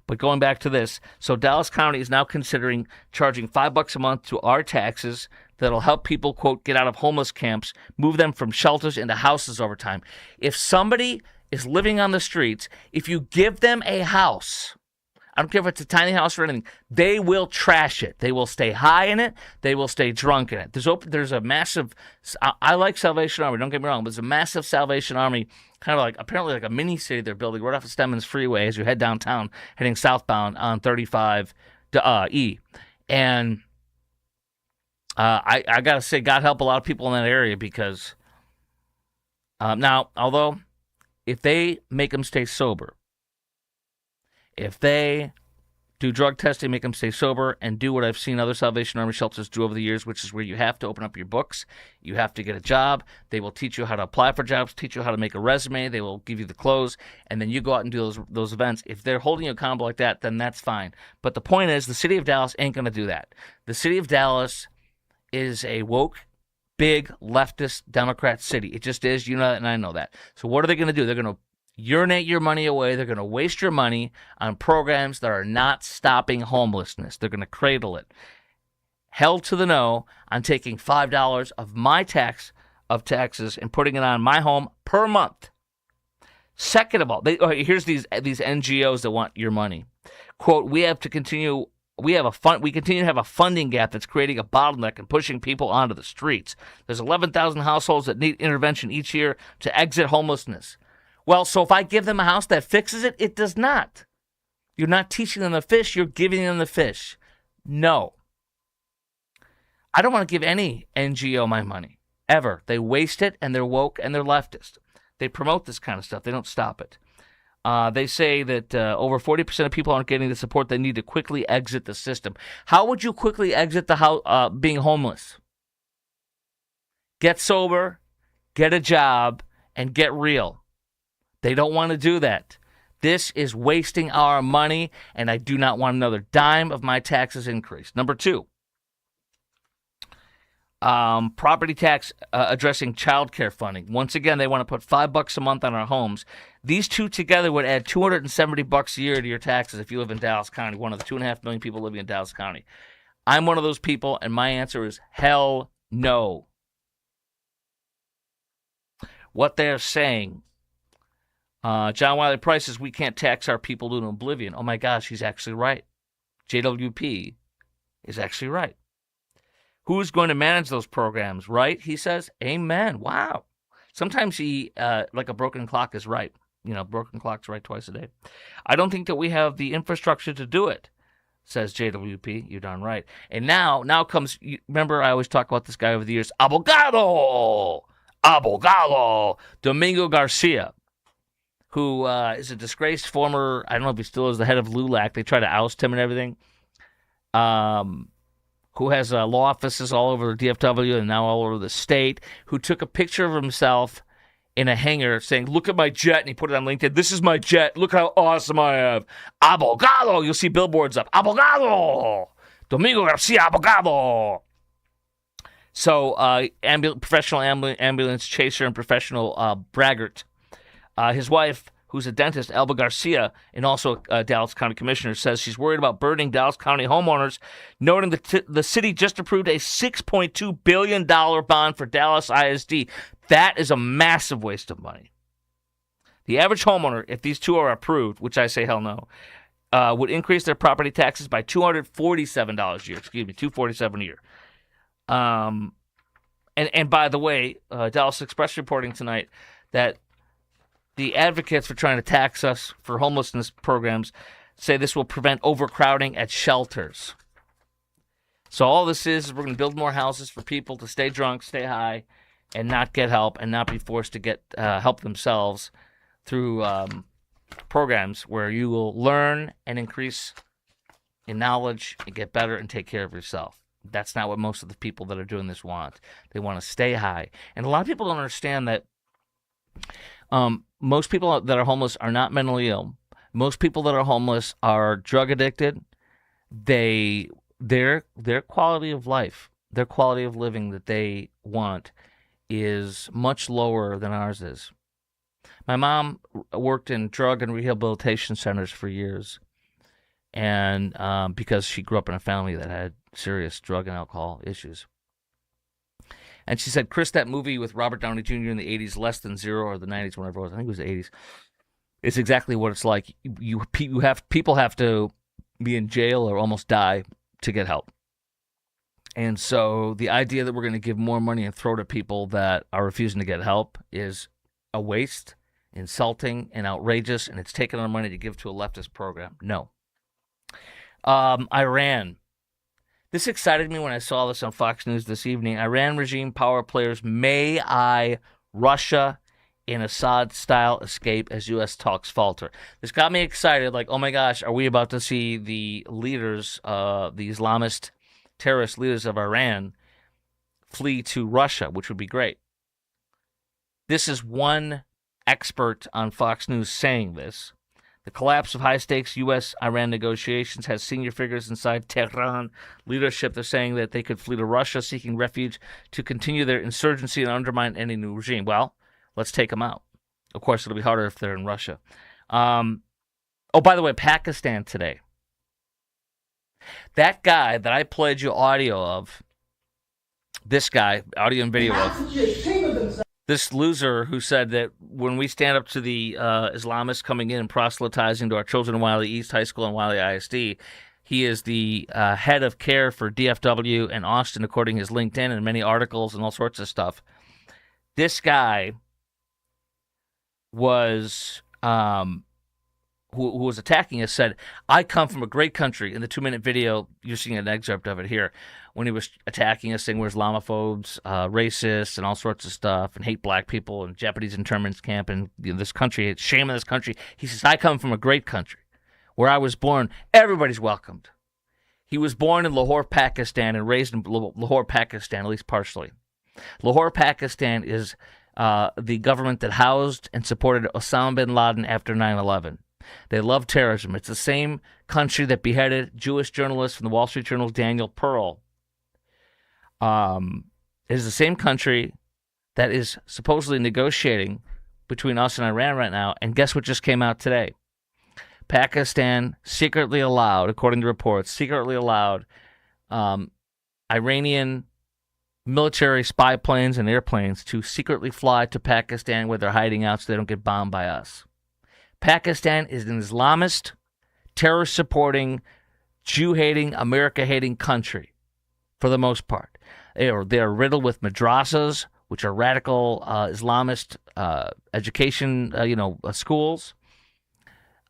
But going back to this, so Dallas County is now considering charging $5 a month to our taxes that'll help people, quote, get out of homeless camps, move them from shelters into houses over time. If somebody is living on the streets, if you give them a house, I don't care if it's a tiny house or anything, they will trash it. They will stay high in it. They will stay drunk in it. There's a massive, I like Salvation Army, don't get me wrong, but there's a massive Salvation Army, kind of like, apparently like a mini city they're building right off of Stemmons Freeway as you head downtown, heading southbound on 35 E. And I got to say, God help a lot of people in that area because now, although if they make them stay sober, if they do drug testing, make them stay sober, and do what I've seen other Salvation Army shelters do over the years, which is where you have to open up your books, you have to get a job, they will teach you how to apply for jobs, teach you how to make a resume, they will give you the clothes, and then you go out and do those events. If they're holding you accountable like that, then that's fine. But the point is, the city of Dallas ain't going to do that. The city of Dallas is a woke, big, leftist, Democrat city. It just is. You know that, and I know that. So what are they going to do? They're going to urinate your money away. They're going to waste your money on programs that are not stopping homelessness. They're going to cradle it. Hell to the no on taking $5 of my taxes and putting it on my home per month. Second of all, here's these NGOs that want your money. Quote, we continue to have a funding gap that's creating a bottleneck and pushing people onto the streets. There's 11,000 households that need intervention each year to exit homelessness. Well, so if I give them a house that fixes it, it does not. You're not teaching them to fish, you're giving them the fish. No. I don't want to give any NGO my money, ever. They waste it, and they're woke, and they're leftist. They promote this kind of stuff. They don't stop it. They say that over 40% of people aren't getting the support they need to quickly exit the system. How would you quickly exit the being homeless? Get sober, get a job, and get real. They don't want to do that. This is wasting our money, and I do not want another dime of my taxes increased. Number 2, property tax addressing child care funding. Once again, they want to put $5 a month on our homes. These two together would add $270 a year to your taxes if you live in Dallas County, one of the 2.5 million people living in Dallas County. I'm one of those people, and my answer is hell no. What they're saying, John Wiley Price says we can't tax our people to oblivion. Oh my gosh, he's actually right. JWP is actually right. Who's going to manage those programs, right? He says, amen. Wow. Sometimes he, like a broken clock, is right. You know, broken clock's right twice a day. I don't think that we have the infrastructure to do it, says JWP. You're darn right. And now comes, remember I always talk about this guy over the years, Abogado, Domingo Garcia, who is a disgraced former, I don't know if he still is the head of LULAC. They try to oust him and everything. Who has law offices all over the DFW and now all over the state, who took a picture of himself in a hangar saying, look at my jet, and he put it on LinkedIn. This is my jet. Look how awesome I have. Abogado. You'll see billboards up. Abogado. Domingo Garcia Abogado. So professional ambulance chaser and professional braggart. His wife, who's a dentist, Elba Garcia, and also a Dallas County Commissioner, says she's worried about burdening Dallas County homeowners, noting that the city just approved a $6.2 billion bond for Dallas ISD. That is a massive waste of money. The average homeowner, if these two are approved, which I say hell no, would increase their property taxes by $247 a year. Excuse me, $247 a year. And by the way, Dallas Express reporting tonight that the advocates for trying to tax us for homelessness programs say this will prevent overcrowding at shelters. So all this is we're going to build more houses for people to stay drunk, stay high, and not get help and not be forced to get help themselves through programs where you will learn and increase in knowledge and get better and take care of yourself. That's not what most of the people that are doing this want. They want to stay high. And a lot of people don't understand that most people that are homeless are not mentally ill. Most people that are homeless are drug addicted. Their quality of life, their quality of living that they want is much lower than ours is. My mom worked in drug and rehabilitation centers for years, and because she grew up in a family that had serious drug and alcohol issues. And she said, Chris, that movie with Robert Downey Jr. in the 80s, Less Than Zero, or the 90s, whenever it was, I think it was the 80s, it's exactly what it's like. People have to be in jail or almost die to get help. And so the idea that we're going to give more money and throw to people that are refusing to get help is a waste, insulting, and outrageous, and it's taking our money to give to a leftist program. No. Iran. This excited me when I saw this on Fox News this evening. Iran regime power players may eye Russia in Assad-style escape as U.S. talks falter. This got me excited, like, oh my gosh, are we about to see the leaders, the Islamist terrorist leaders of Iran flee to Russia, which would be great. This is one expert on Fox News saying this. The collapse of high-stakes U.S.-Iran negotiations has senior figures inside Tehran leadership. They're saying that they could flee to Russia seeking refuge to continue their insurgency and undermine any new regime. Well, let's take them out. Of course, it'll be harder if they're in Russia. By the way, Pakistan today. That guy that I played you audio of, this guy, audio and video of, this loser who said that when we stand up to the Islamists coming in and proselytizing to our children in Wiley East High School and Wiley ISD, he is the head of care for DFW and Austin, according to his LinkedIn and many articles and all sorts of stuff. This guy was who was attacking us, said, I come from a great country. In the 2-minute video, you're seeing an excerpt of it here, when he was attacking us, saying we're Islamophobes, racists, and all sorts of stuff, and hate black people, and Japanese internment camp, and this country, shame in this country. He says, I come from a great country. Where I was born, everybody's welcomed. He was born in Lahore, Pakistan, and raised in Lahore, Pakistan, at least partially. Lahore, Pakistan is the government that housed and supported Osama bin Laden after 9/11. They love terrorism. It's the same country that beheaded Jewish journalist from the Wall Street Journal, Daniel Pearl. It is the same country that is supposedly negotiating between us and Iran right now. And guess what just came out today? Pakistan secretly allowed, according to reports, Iranian military spy planes and airplanes to secretly fly to Pakistan where they're hiding out so they don't get bombed by us. Pakistan is an Islamist, terrorist-supporting, Jew-hating, America-hating country, for the most part. They are riddled with madrasas, which are radical Islamist education, schools.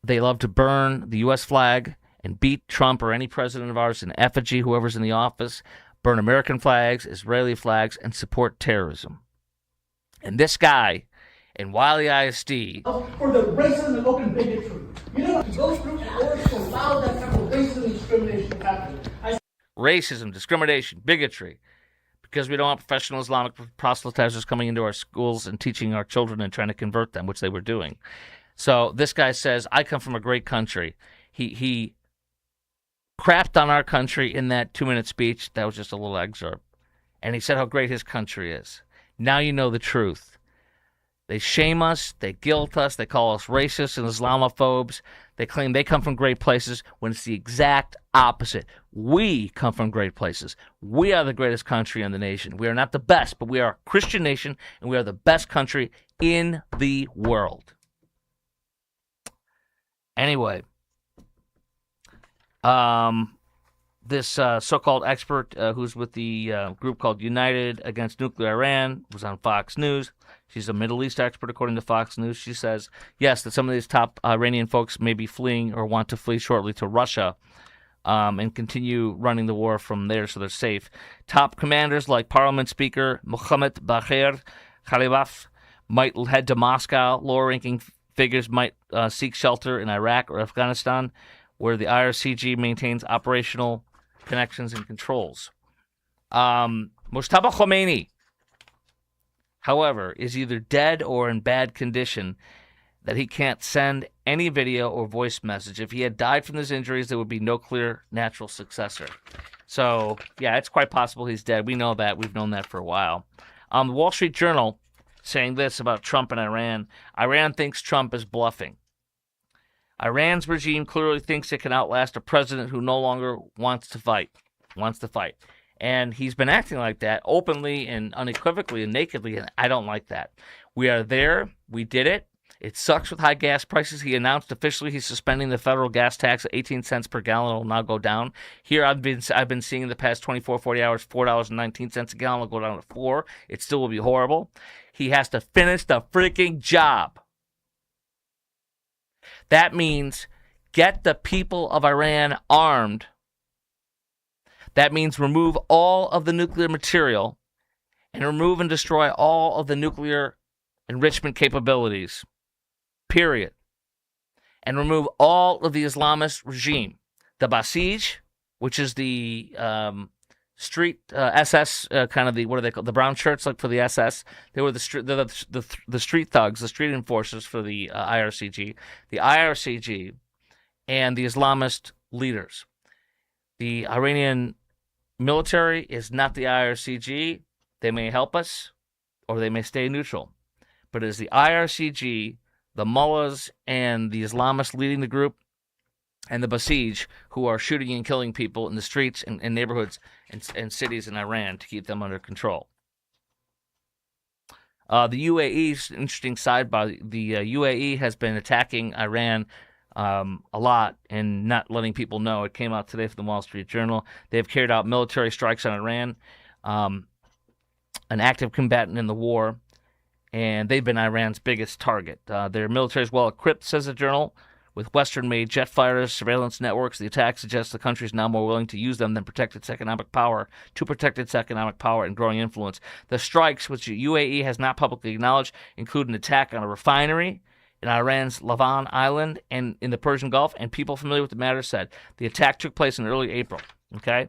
They love to burn the U.S. flag and beat Trump or any president of ours in effigy, whoever's in the office, burn American flags, Israeli flags, and support terrorism. And this guy in Wiley ISD, for the racism and open bigotry. You know, to go through in order to allow that type of racism and discrimination to happen. Racism, discrimination, bigotry, because we don't want professional Islamic proselytizers coming into our schools and teaching our children and trying to convert them, which they were doing. So this guy says, I come from a great country. He crapped on our country in that 2-minute speech. That was just a little excerpt. And he said how great his country is. Now you know the truth. They shame us, they guilt us, they call us racists and Islamophobes. They claim they come from great places when it's the exact opposite. We come from great places. We are the greatest country in the nation. We are not the best, but we are a Christian nation, and we are the best country in the world. Anyway, this so-called expert who's with the group called United Against Nuclear Iran was on Fox News. She's a Middle East expert, according to Fox News. She says, yes, that some of these top Iranian folks may be fleeing or want to flee shortly to Russia and continue running the war from there so they're safe. Top commanders like Parliament Speaker Mohammed Bagher Khalibaf might head to Moscow. Lower-ranking figures might seek shelter in Iraq or Afghanistan, where the IRCG maintains operational connections and controls. Mustafa Khomeini, however, is either dead or in bad condition that he can't send any video or voice message. If he had died from his injuries, there would be no clear natural successor. So, yeah, it's quite possible he's dead. We know that. We've known that for a while. The Wall Street Journal saying this about Trump and Iran. Iran thinks Trump is bluffing. Iran's regime clearly thinks it can outlast a president who no longer wants to fight. And he's been acting like that openly and unequivocally and nakedly, and I don't like that. We are there. We did it. It sucks with high gas prices. He announced officially he's suspending the federal gas tax at 18 cents per gallon. It will now go down. Here I've been seeing in the past 24, 40 hours, $4.19 a gallon will go down to $4. It still will be horrible. He has to finish the freaking job. That means get the people of Iran armed. That means remove all of the nuclear material and remove and destroy all of the nuclear enrichment capabilities. Period. And remove all of the Islamist regime. The Basij, which is the street SS, kind of the, what are they called? The brown shirts, like for the SS. They were the street thugs, the street enforcers for the IRCG. The IRCG and the Islamist leaders. The Iranian military is not the IRCG. They may help us or they may stay neutral. But it is the IRCG, the mullahs, and the Islamists leading the group, and the Basij, who are shooting and killing people in the streets and neighborhoods and cities in Iran to keep them under control. The UAE's interesting sidebar. The UAE has been attacking Iran a lot and not letting people know. It came out today from the Wall Street Journal. They've carried out military strikes on Iran, an active combatant in the war, and they've been Iran's biggest target. Their military is well equipped, says the journal, With Western-made jet fighters, surveillance networks, the attack suggests the country is now more willing to use them than protect its economic power, and growing influence. The strikes, which the UAE has not publicly acknowledged, include an attack on a refinery in Iran's Lavan Island and in the Persian Gulf, and people familiar with the matter said the attack took place in early April. Okay?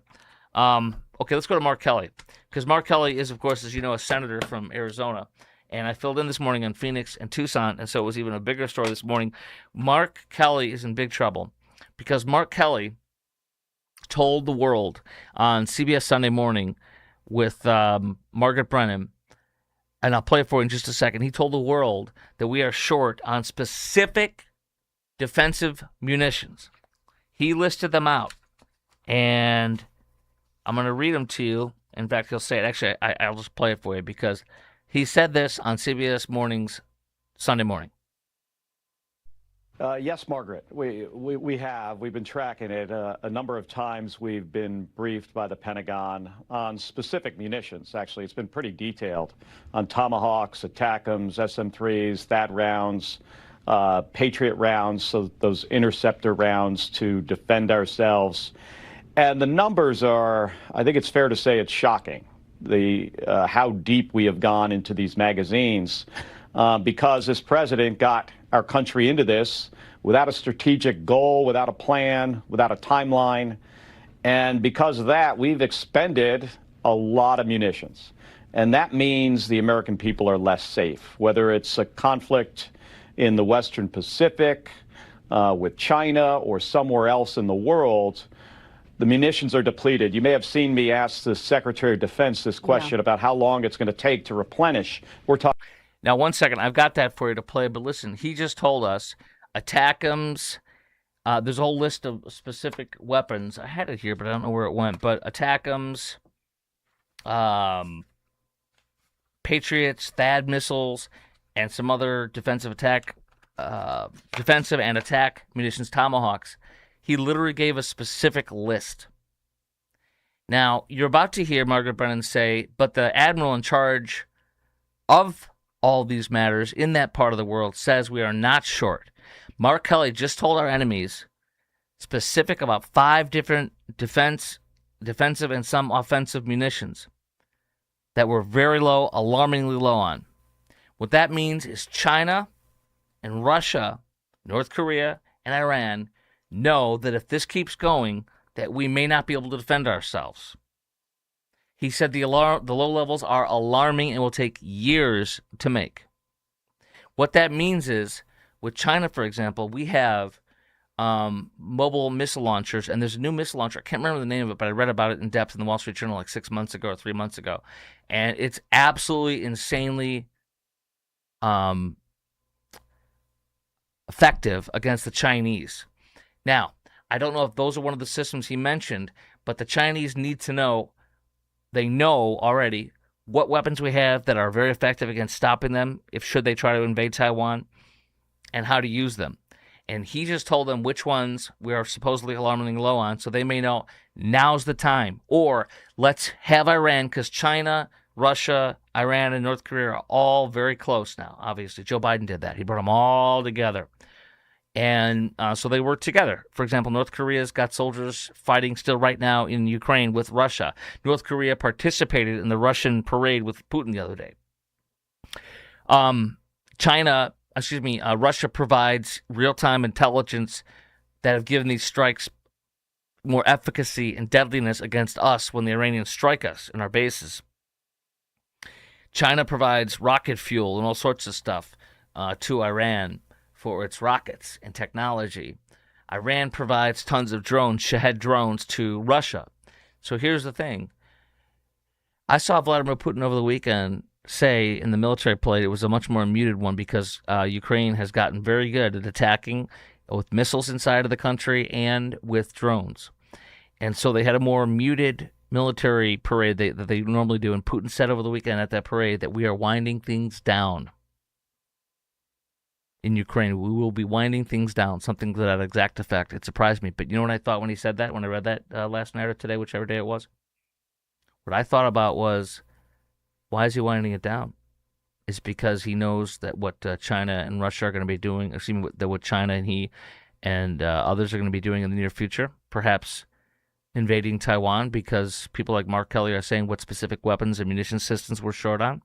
Okay, let's go to Mark Kelly, because Mark Kelly is, of course, as you know, a senator from Arizona. And I filled in this morning on Phoenix and Tucson, and so it was even a bigger story this morning. Mark Kelly is in big trouble because Mark Kelly told the world on CBS Sunday Morning with Margaret Brennan, and I'll play it for you in just a second. He told the world that we are short on specific defensive munitions. He listed them out, and I'm going to read them to you. In fact, he'll say it. Actually, I'll just play it for you because he said this on CBS Morning's Sunday morning. Yes, Margaret, we have. We've been tracking it. A number of times we've been briefed by the Pentagon on specific munitions. Actually, it's been pretty detailed on Tomahawks, ATACMS, SM-3s, THAAD rounds, Patriot rounds, so those interceptor rounds to defend ourselves. And the numbers are, I think it's fair to say, it's shocking. How deep we have gone into these magazines because this president got our country into this without a strategic goal, without a plan, without a timeline. And because of that, we've expended a lot of munitions. And that means the American people are less safe, whether it's a conflict in the Western Pacific with China or somewhere else in the world. The munitions are depleted. You may have seen me ask the Secretary of Defense this question about how long it's going to take to replenish. We're talking. Now, one second. I've got that for you to play, but listen, he just told us ATACMS. There's a whole list of specific weapons. I had it here, but I don't know where it went. But ATACMS, Patriots, THAAD missiles, and some other defensive and attack munitions, Tomahawks. He literally gave a specific list. Now, you're about to hear Margaret Brennan say, but the admiral in charge of all these matters in that part of the world says we are not short. Mark Kelly just told our enemies specific about 5 different defensive and some offensive munitions that we're very low, alarmingly low on. What that means is China and Russia, North Korea, and Iran know that if this keeps going, that we may not be able to defend ourselves. He said the low levels are alarming and will take years to make. What that means is, with China, for example, we have mobile missile launchers, and there's a new missile launcher. I can't remember the name of it, but I read about it in depth in the Wall Street Journal like 6 months ago or 3 months ago. And it's absolutely insanely effective against the Chinese. Now, I don't know if those are one of the systems he mentioned, but the Chinese need to know, they know already what weapons we have that are very effective against stopping them should they try to invade Taiwan, and how to use them. And he just told them which ones we are supposedly alarmingly low on, so they may know now's the time. Or let's have Iran, because China, Russia, Iran, and North Korea are all very close now, obviously. Joe Biden did that. He brought them all together. And so they work together. For example, North Korea's got soldiers fighting still right now in Ukraine with Russia. North Korea participated in the Russian parade with Putin the other day. Russia provides real-time intelligence that have given these strikes more efficacy and deadliness against us when the Iranians strike us in our bases. China provides rocket fuel and all sorts of stuff to Iran for its rockets and technology. Iran provides tons of drones, Shahed drones, to Russia. So here's the thing. I saw Vladimir Putin over the weekend say in the military plate it was a much more muted one because Ukraine has gotten very good at attacking with missiles inside of the country and with drones. And so they had a more muted military parade that they normally do. And Putin said over the weekend at that parade that we are winding things down. In Ukraine, we will be winding things down, something to that exact effect. It surprised me. But you know what I thought when he said that, when I read that last night or today, whichever day it was? What I thought about was, why is he winding it down? It's because he knows that what China and Russia are going to be doing, that what China and he and others are going to be doing in the near future, perhaps invading Taiwan, because people like Mark Kelly are saying what specific weapons and munition systems we're short on.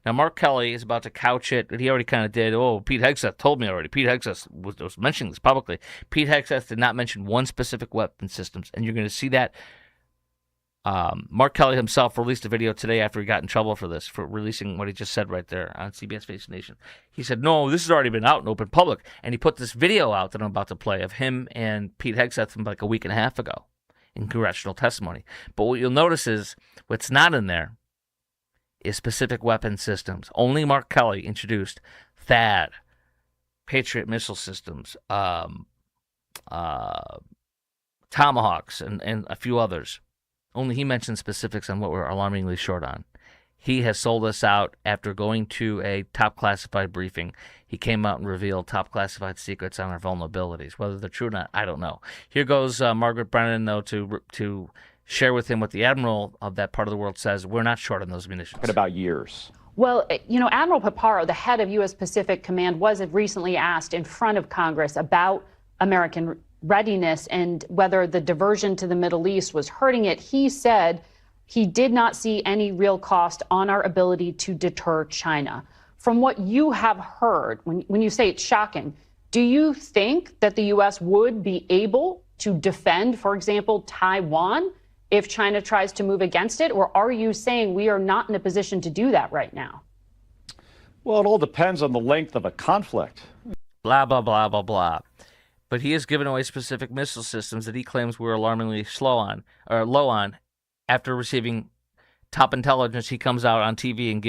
Now, Mark Kelly is about to couch it, and he already kind of did. Oh, Pete Hegseth told me already. Pete Hegseth was mentioning this publicly. Pete Hegseth did not mention one specific weapon systems, and you're going to see that. Mark Kelly himself released a video today after he got in trouble for this, for releasing what he just said right there on CBS Face Nation. He said, no, this has already been out in open public. And he put this video out that I'm about to play of him and Pete Hegseth from like a week and a half ago in congressional testimony. But what you'll notice is what's not in there is specific weapon systems. Only Mark Kelly introduced THAAD, Patriot missile systems, Tomahawks, and a few others. Only he mentioned specifics on what we're alarmingly short on. He has sold us out after going to a top classified briefing. He came out and revealed top classified secrets on our vulnerabilities. Whether they're true or not, I don't know. Here goes Margaret Brennan, though, to share with him what the admiral of that part of the world says. We're not short on those munitions. In about years. Well, Admiral Paparo, the head of U.S. Pacific Command, was recently asked in front of Congress about American readiness and whether the diversion to the Middle East was hurting it. He said he did not see any real cost on our ability to deter China. From what you have heard, when you say it's shocking, do you think that the U.S. would be able to defend, for example, Taiwan if China tries to move against it? Or are you saying we are not in a position to do that right now? Well, it all depends on the length of a conflict. Blah, blah, blah, blah, blah. But he has given away specific missile systems that he claims we're alarmingly low on. After receiving top intelligence, he comes out on TV and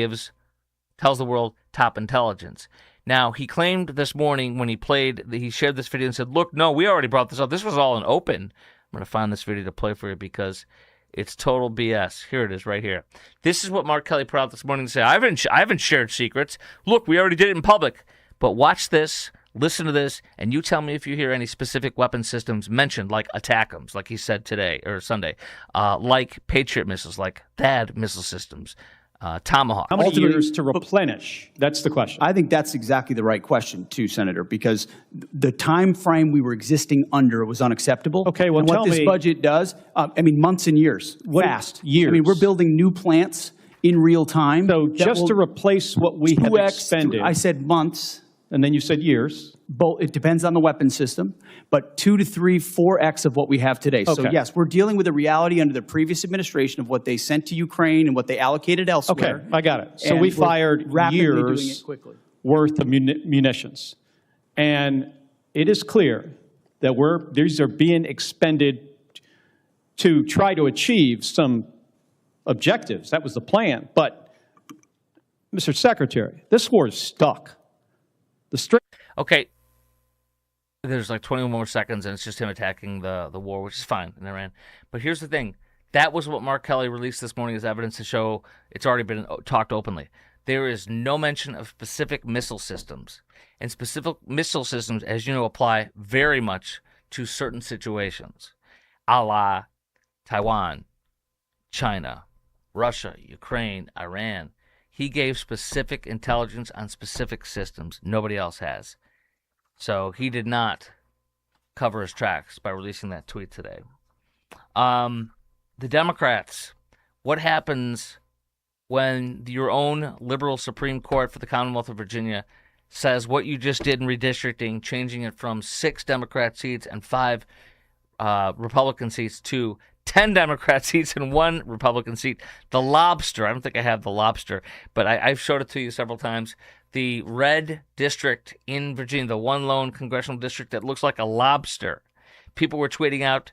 tells the world top intelligence. Now, he claimed this morning when he shared this video and said, look, no, we already brought this up. This was all in open. I'm going to find this video to play for you because it's total BS. Here it is right here. This is what Mark Kelly put out this morning to say, I haven't shared secrets. Look, we already did it in public. But watch this. Listen to this, and you tell me if you hear any specific weapon systems mentioned, like ATACMS, like he said today or Sunday, like Patriot missiles, like THAAD missile systems, Tomahawk. How many years to replenish? That's the question. I think that's exactly the right question, too, Senator, because the time frame we were existing under was unacceptable. Okay, well, and what this budget does, months and years, fast. Years. We're building new plants in real time. So just to replace what we have expended. I said months. And then you said years. It depends on the weapon system, but 2 to 3, 4x of what we have today. Okay. So yes, we're dealing with a reality under the previous administration of what they sent to Ukraine and what they allocated elsewhere. Okay, I got it. So we fired years worth of munitions. And it is clear that these are being expended to try to achieve some objectives. That was the plan. But, Mr. Secretary, this war is stuck. Okay, there's like 21 more seconds, and it's just him attacking the war, which is fine in Iran. But here's the thing. That was what Mark Kelly released this morning as evidence to show it's already been talked openly. There is no mention of specific missile systems. And specific missile systems, as you know, apply very much to certain situations, a la Taiwan, China, Russia, Ukraine, Iran. He gave specific intelligence on specific systems. Nobody else has. So he did not cover his tracks by releasing that tweet today. The Democrats, what happens when your own liberal Supreme Court for the Commonwealth of Virginia says what you just did in redistricting, changing it from 6 Democrat seats and 5 Republican seats to 10 Democrat seats and 1 Republican seat. The lobster, I don't think I have the lobster, but I've showed it to you several times. The red district in Virginia, the one lone congressional district that looks like a lobster. People were tweeting out,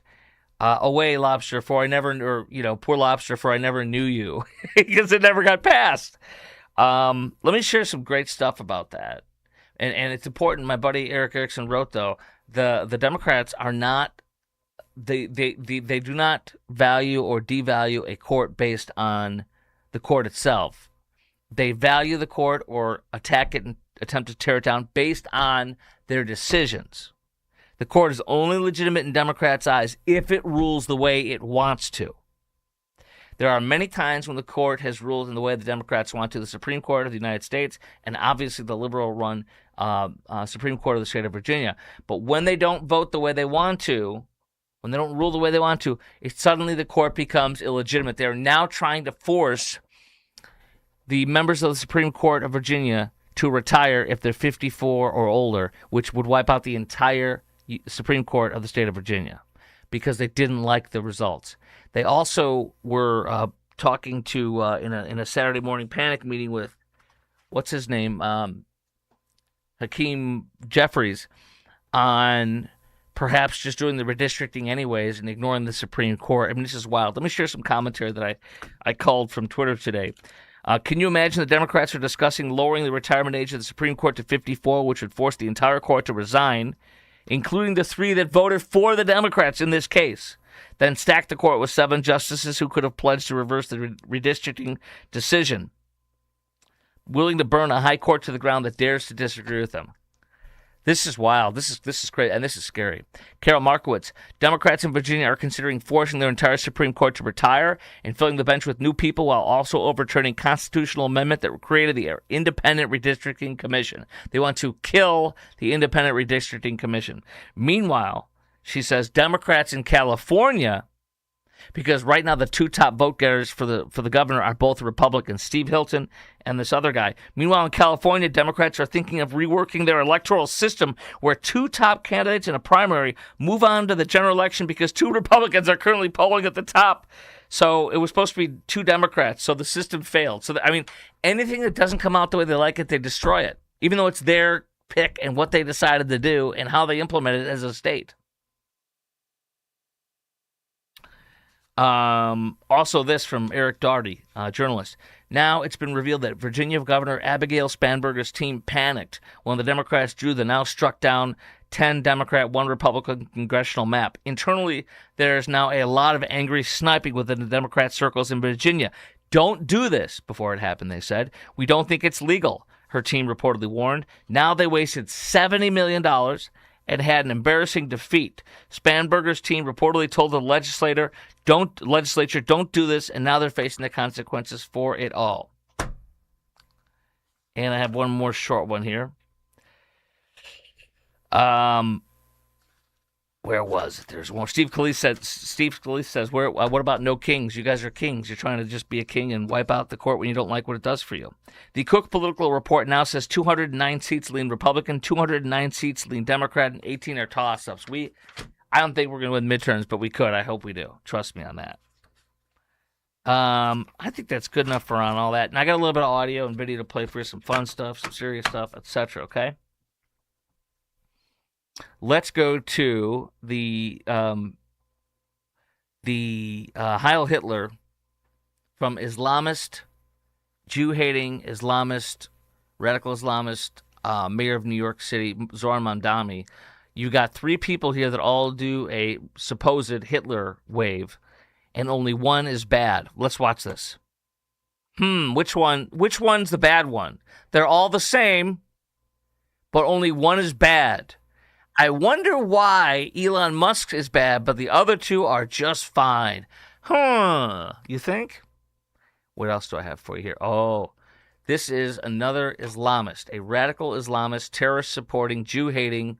away lobster for I never, or, poor lobster for I never knew you, because it never got passed. Let me share some great stuff about that. And it's important. My buddy Eric Erickson wrote, though, the Democrats are not, they do not value or devalue a court based on the court itself. They value the court or attack it and attempt to tear it down based on their decisions. The court is only legitimate in Democrats' eyes if it rules the way it wants to. There are many times when the court has ruled in the way the Democrats want to. The Supreme Court of the United States and obviously the liberal-run Supreme Court of the state of Virginia. But when they don't vote the way they want to, when they don't rule the way they want to, suddenly the court becomes illegitimate. They're now trying to force the members of the Supreme Court of Virginia to retire if they're 54 or older, which would wipe out the entire Supreme Court of the state of Virginia because they didn't like the results. They also were talking to in a Saturday morning panic meeting with what's his name, Hakeem Jeffries, on perhaps just doing the redistricting anyways and ignoring the Supreme Court. I mean, this is wild. Let me share some commentary that I called from Twitter today. Can you imagine the Democrats are discussing lowering the retirement age of the Supreme Court to 54, which would force the entire court to resign, including the 3 that voted for the Democrats in this case? Then stack the court with 7 justices who could have pledged to reverse the redistricting decision, willing to burn a high court to the ground that dares to disagree with them. This is wild. This is crazy, and this is scary. Carol Markowitz, Democrats in Virginia are considering forcing their entire Supreme Court to retire and filling the bench with new people while also overturning constitutional amendment that created the Independent Redistricting Commission. They want to kill the Independent Redistricting Commission. Meanwhile, she says Democrats in California, because right now the 2 top vote getters for the governor are both Republicans, Steve Hilton and this other guy. Meanwhile, in California, Democrats are thinking of reworking their electoral system where 2 top candidates in a primary move on to the general election because 2 Republicans are currently polling at the top. So it was supposed to be 2 Democrats, so the system failed. So, I mean, anything that doesn't come out the way they like it, they destroy it, even though it's their pick and what they decided to do and how they implement it as a state. Also this from Eric Daugherty, journalist. Now it's been revealed that Virginia Governor Abigail Spanberger's team panicked when the Democrats drew the now struck down 10 Democrat, 1 Republican congressional map. Internally, there's now a lot of angry sniping within the Democrat circles in Virginia. Don't do this before it happened, they said. We don't think it's legal, her team reportedly warned. Now they wasted $70 million and had an embarrassing defeat. Spanberger's team reportedly told the legislature, don't do this, and now they're facing the consequences for it all. And I have one more short one here. Where was it? There's one. Steve Scalise says, what about no kings? You guys are kings. You're trying to just be a king and wipe out the court when you don't like what it does for you. The Cook Political Report now says 209 seats lean Republican, 209 seats lean Democrat, and 18 are toss-ups. I don't think we're going to win midterms, but we could. I hope we do. Trust me on that. I think that's good enough for on all that. And I got a little bit of audio and video to play for you, some fun stuff, some serious stuff, etc., okay? Let's go to the Heil Hitler from Islamist, Jew-hating Islamist, radical Islamist, mayor of New York City, Zohran Mamdani. You got 3 people here that all do a supposed Hitler wave, and only one is bad. Let's watch this. Which one's the bad one? They're all the same, but only one is bad. I wonder why Elon Musk is bad, but the other 2 are just fine. You think? What else do I have for you here? Oh, this is another Islamist, a radical Islamist, terrorist-supporting, Jew-hating.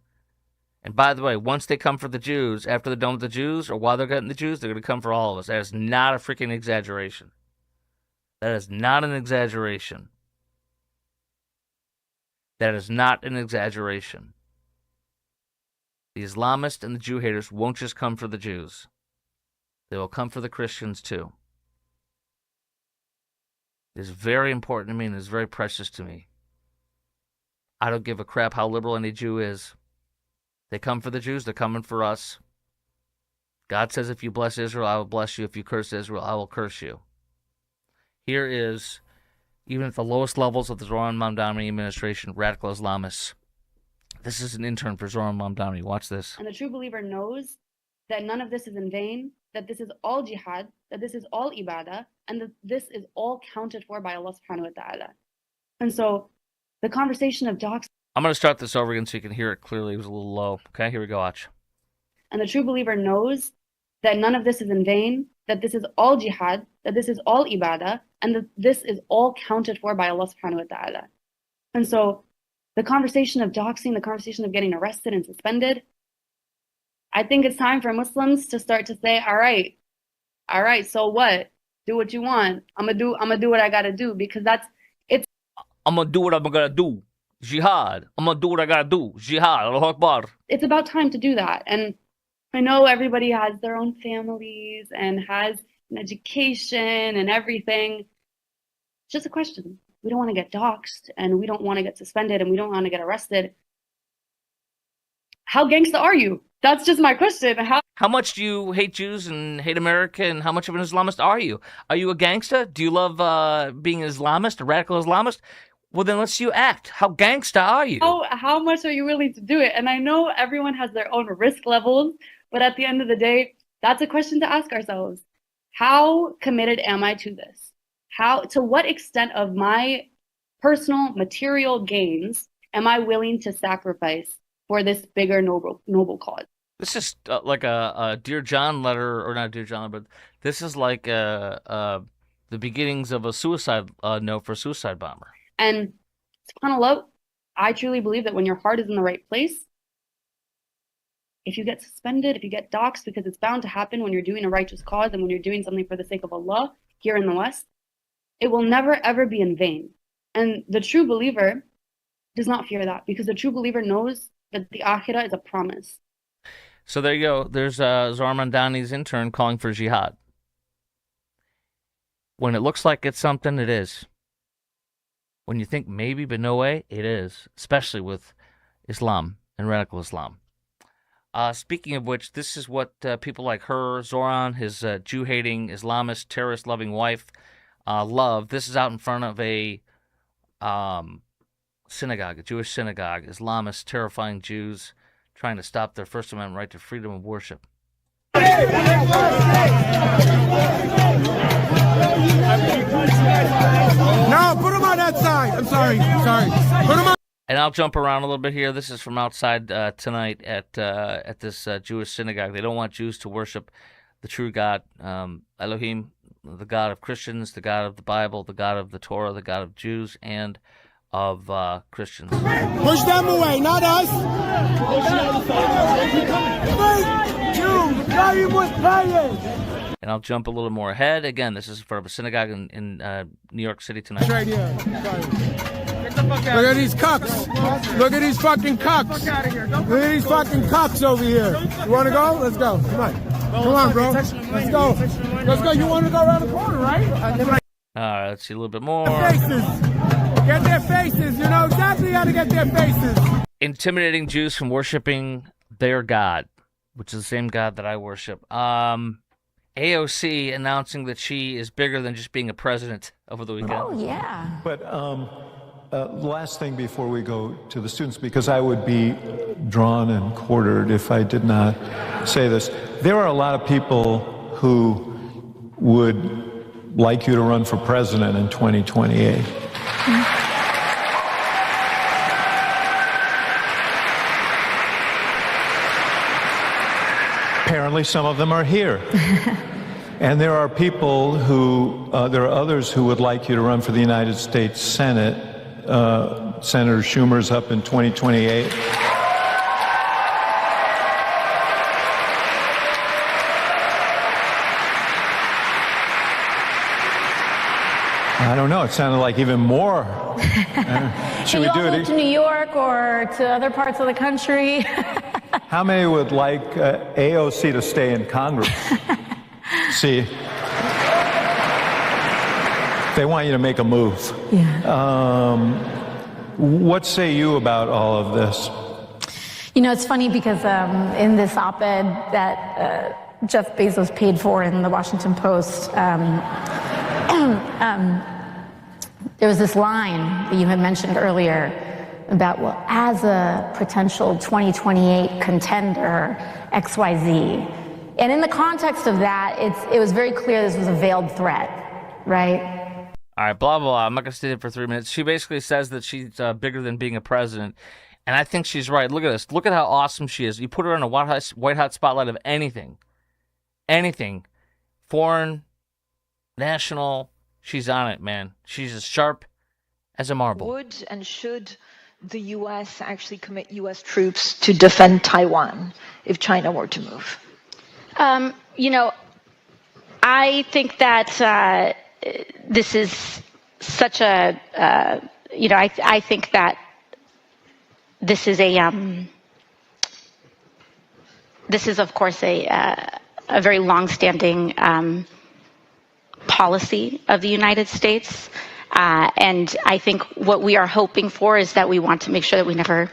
And by the way, once they come for the Jews, after they're done with the Jews, or while they're getting the Jews, they're going to come for all of us. That is not a freaking exaggeration. That is not an exaggeration. That is not an exaggeration. The Islamists and the Jew haters won't just come for the Jews. They will come for the Christians too. It is very important to me and it is very precious to me. I don't give a crap how liberal any Jew is. They come for the Jews, they're coming for us. God says if you bless Israel, I will bless you. If you curse Israel, I will curse you. Here is, even at the lowest levels of the Zohran Mamdani administration, radical Islamists. This is an intern for Zohran Mamdani. Watch this. And the true believer knows that none of this is in vain, that this is all jihad, that this is all ibadah, and that this is all counted for by Allah subhanahu wa ta'ala. And so the conversation of docs. I'm going to start this over again so you can hear it clearly. It was a little low. Okay, here we go. Watch. And the true believer knows that none of this is in vain, that this is all jihad, that this is all ibadah, and that this is all counted for by Allah subhanahu wa ta'ala. And so the conversation of doxing, the conversation of getting arrested and suspended. I think it's time for Muslims to start to say, all right, so what? Do what you want. I'm gonna do what I gotta do, because I'm gonna do what I'm gonna do. Jihad. I'm gonna do what I gotta do. Jihad. Allahu Akbar. it's about time to do that. And I know everybody has their own families and has an education and everything. It's just a question. We don't want to get doxxed, and we don't want to get suspended, and we don't want to get arrested. How gangsta are you? That's just my question. How much do you hate Jews and hate America, and how much of an Islamist are you? Are you a gangsta? Do you love being an Islamist, a radical Islamist? Well, then let's see you act. How gangsta are you? How much are you willing to do it? And I know everyone has their own risk levels, but at the end of the day, that's a question to ask ourselves. How committed am I to this? To what extent of my personal material gains am I willing to sacrifice for this bigger noble cause? This is like a Dear John letter, or not Dear John, but this is like the beginnings of a suicide note for a suicide bomber. And subhanAllah, I truly believe that when your heart is in the right place, if you get suspended, if you get doxxed, because it's bound to happen when you're doing a righteous cause and when you're doing something for the sake of Allah here in the West, it will never ever be in vain. And the true believer does not fear that, because the true believer knows that the akhirah is a promise. So there you go. There's Zohar Mandani's intern calling for jihad. When it looks like it's something, it is. When you think maybe, but no way, it is. Especially with Islam and radical Islam. Speaking of which, this is what people like her, Zoran, his Jew-hating, Islamist, terrorist-loving wife, love. This is out in front of a synagogue, a Jewish synagogue. Islamists terrifying Jews, trying to stop their First Amendment right to freedom of worship. No, put him on that side. I'm sorry. Put him on. And I'll jump around a little bit here. This is from outside tonight at this Jewish synagogue. They don't want Jews to worship the true God, Elohim, the God of Christians, the God of the Bible, the God of the Torah, the God of Jews, and of Christians. Push them away, not us. And I'll jump a little more ahead. Again, this is for a synagogue in New York City tonight. Right here. Look at these cucks. Look at these fucking cucks. Look at these fucking cucks over here. You want to go? Let's go. Come on. Come on, bro. Let's go. Let's go. You want to go around the corner, right? All right, let's see a little bit more. Faces. Get their faces. You know exactly how to get their faces. Intimidating Jews from worshiping their God, which is the same God that I worship. AOC announcing that she is bigger than just being a president over the weekend. Oh, yeah. But last thing before we go to the students, because I would be drawn and quartered if I did not say this. There are a lot of people who would like you to run for president in 2028. Apparently some of them are here. And there are people who, there are others who would like you to run for the United States Senate. Senator Schumer's up in 2028. I don't know. It sounded like even more. Should we do it? To New York or to other parts of the country? How many would like AOC to stay in Congress? See, they want you to make a move. Yeah. What say you about all of this? You know, it's funny because in this op-ed that Jeff Bezos paid for in the Washington Post, there was this line that you had mentioned earlier about, well, as a potential 2028 contender, XYZ. And in the context of that, it was very clear this was a veiled threat, right? All right, blah, blah, blah. I'm not going to stay there for 3 minutes. She basically says that she's bigger than being a president. And I think she's right. Look at this. Look at how awesome she is. You put her in a white hot spotlight of anything. Anything. Foreign, national, she's on it, man. She's as sharp as a marble. Would and should the U.S. actually commit U.S. troops to defend Taiwan if China were to move? I think that this is such a, I think that this is this is, of course, a very longstanding policy of the United States. And I think what we are hoping for is that we want to make sure that we never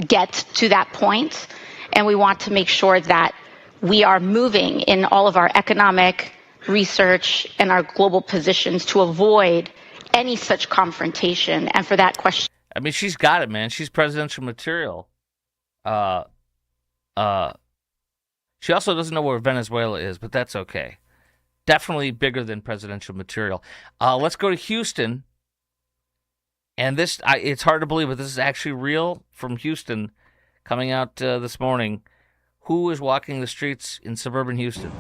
get to that point, and we want to make sure that we are moving in all of our economic research and our global positions to avoid any such confrontation. And for that question, I mean, she's got it, man. She's presidential material. She also doesn't know where Venezuela is, but that's okay. Definitely bigger than presidential material. Let's go to Houston. And this, it's hard to believe, but this is actually real from Houston coming out this morning. Who is walking the streets in suburban Houston?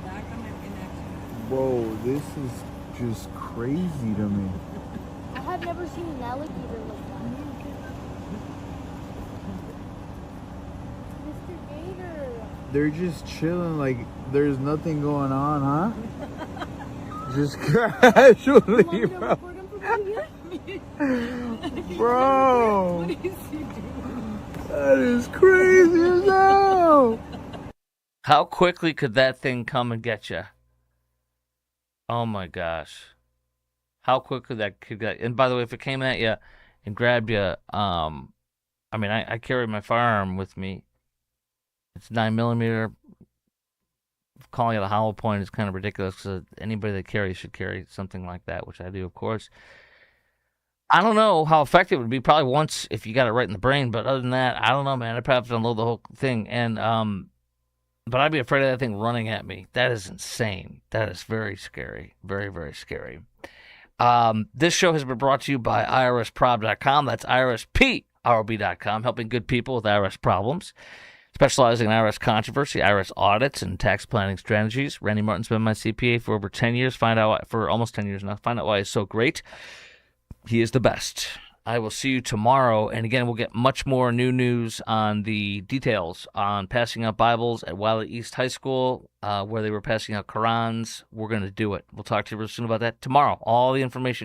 Whoa, this is just crazy to me. I have never seen an alligator like that. Mr. Gator. They're just chilling like there's nothing going on, huh? Just casually, bro. Bro, what is he doing? That is crazy as hell. How quickly could that thing come and get you? Oh my gosh. How quickly that could get. And by the way, if it came at you and grabbed you, I carry my firearm with me. It's 9mm. Calling it a hollow point is kind of ridiculous because anybody that carries should carry something like that, which I do, of course. I don't know how effective it would be. Probably once if you got it right in the brain, but other than that, I don't know, man. I'd probably have to unload the whole thing. And but I'd be afraid of that thing running at me. That is insane. That is very scary. Very, very scary. This show has been brought to you by IRSprob.com. That's IRSPROB.com, helping good people with IRS problems. Specializing in IRS controversy, IRS audits, and tax planning strategies. Randy Martin's been my CPA for over 10 years. For almost 10 years now. Find out why he's so great. He is the best. I will see you tomorrow. And again, we'll get much more new news on the details on passing out Bibles at Wiley East High School, where they were passing out Qurans. We're going to do it. We'll talk to you real soon about that tomorrow. All the information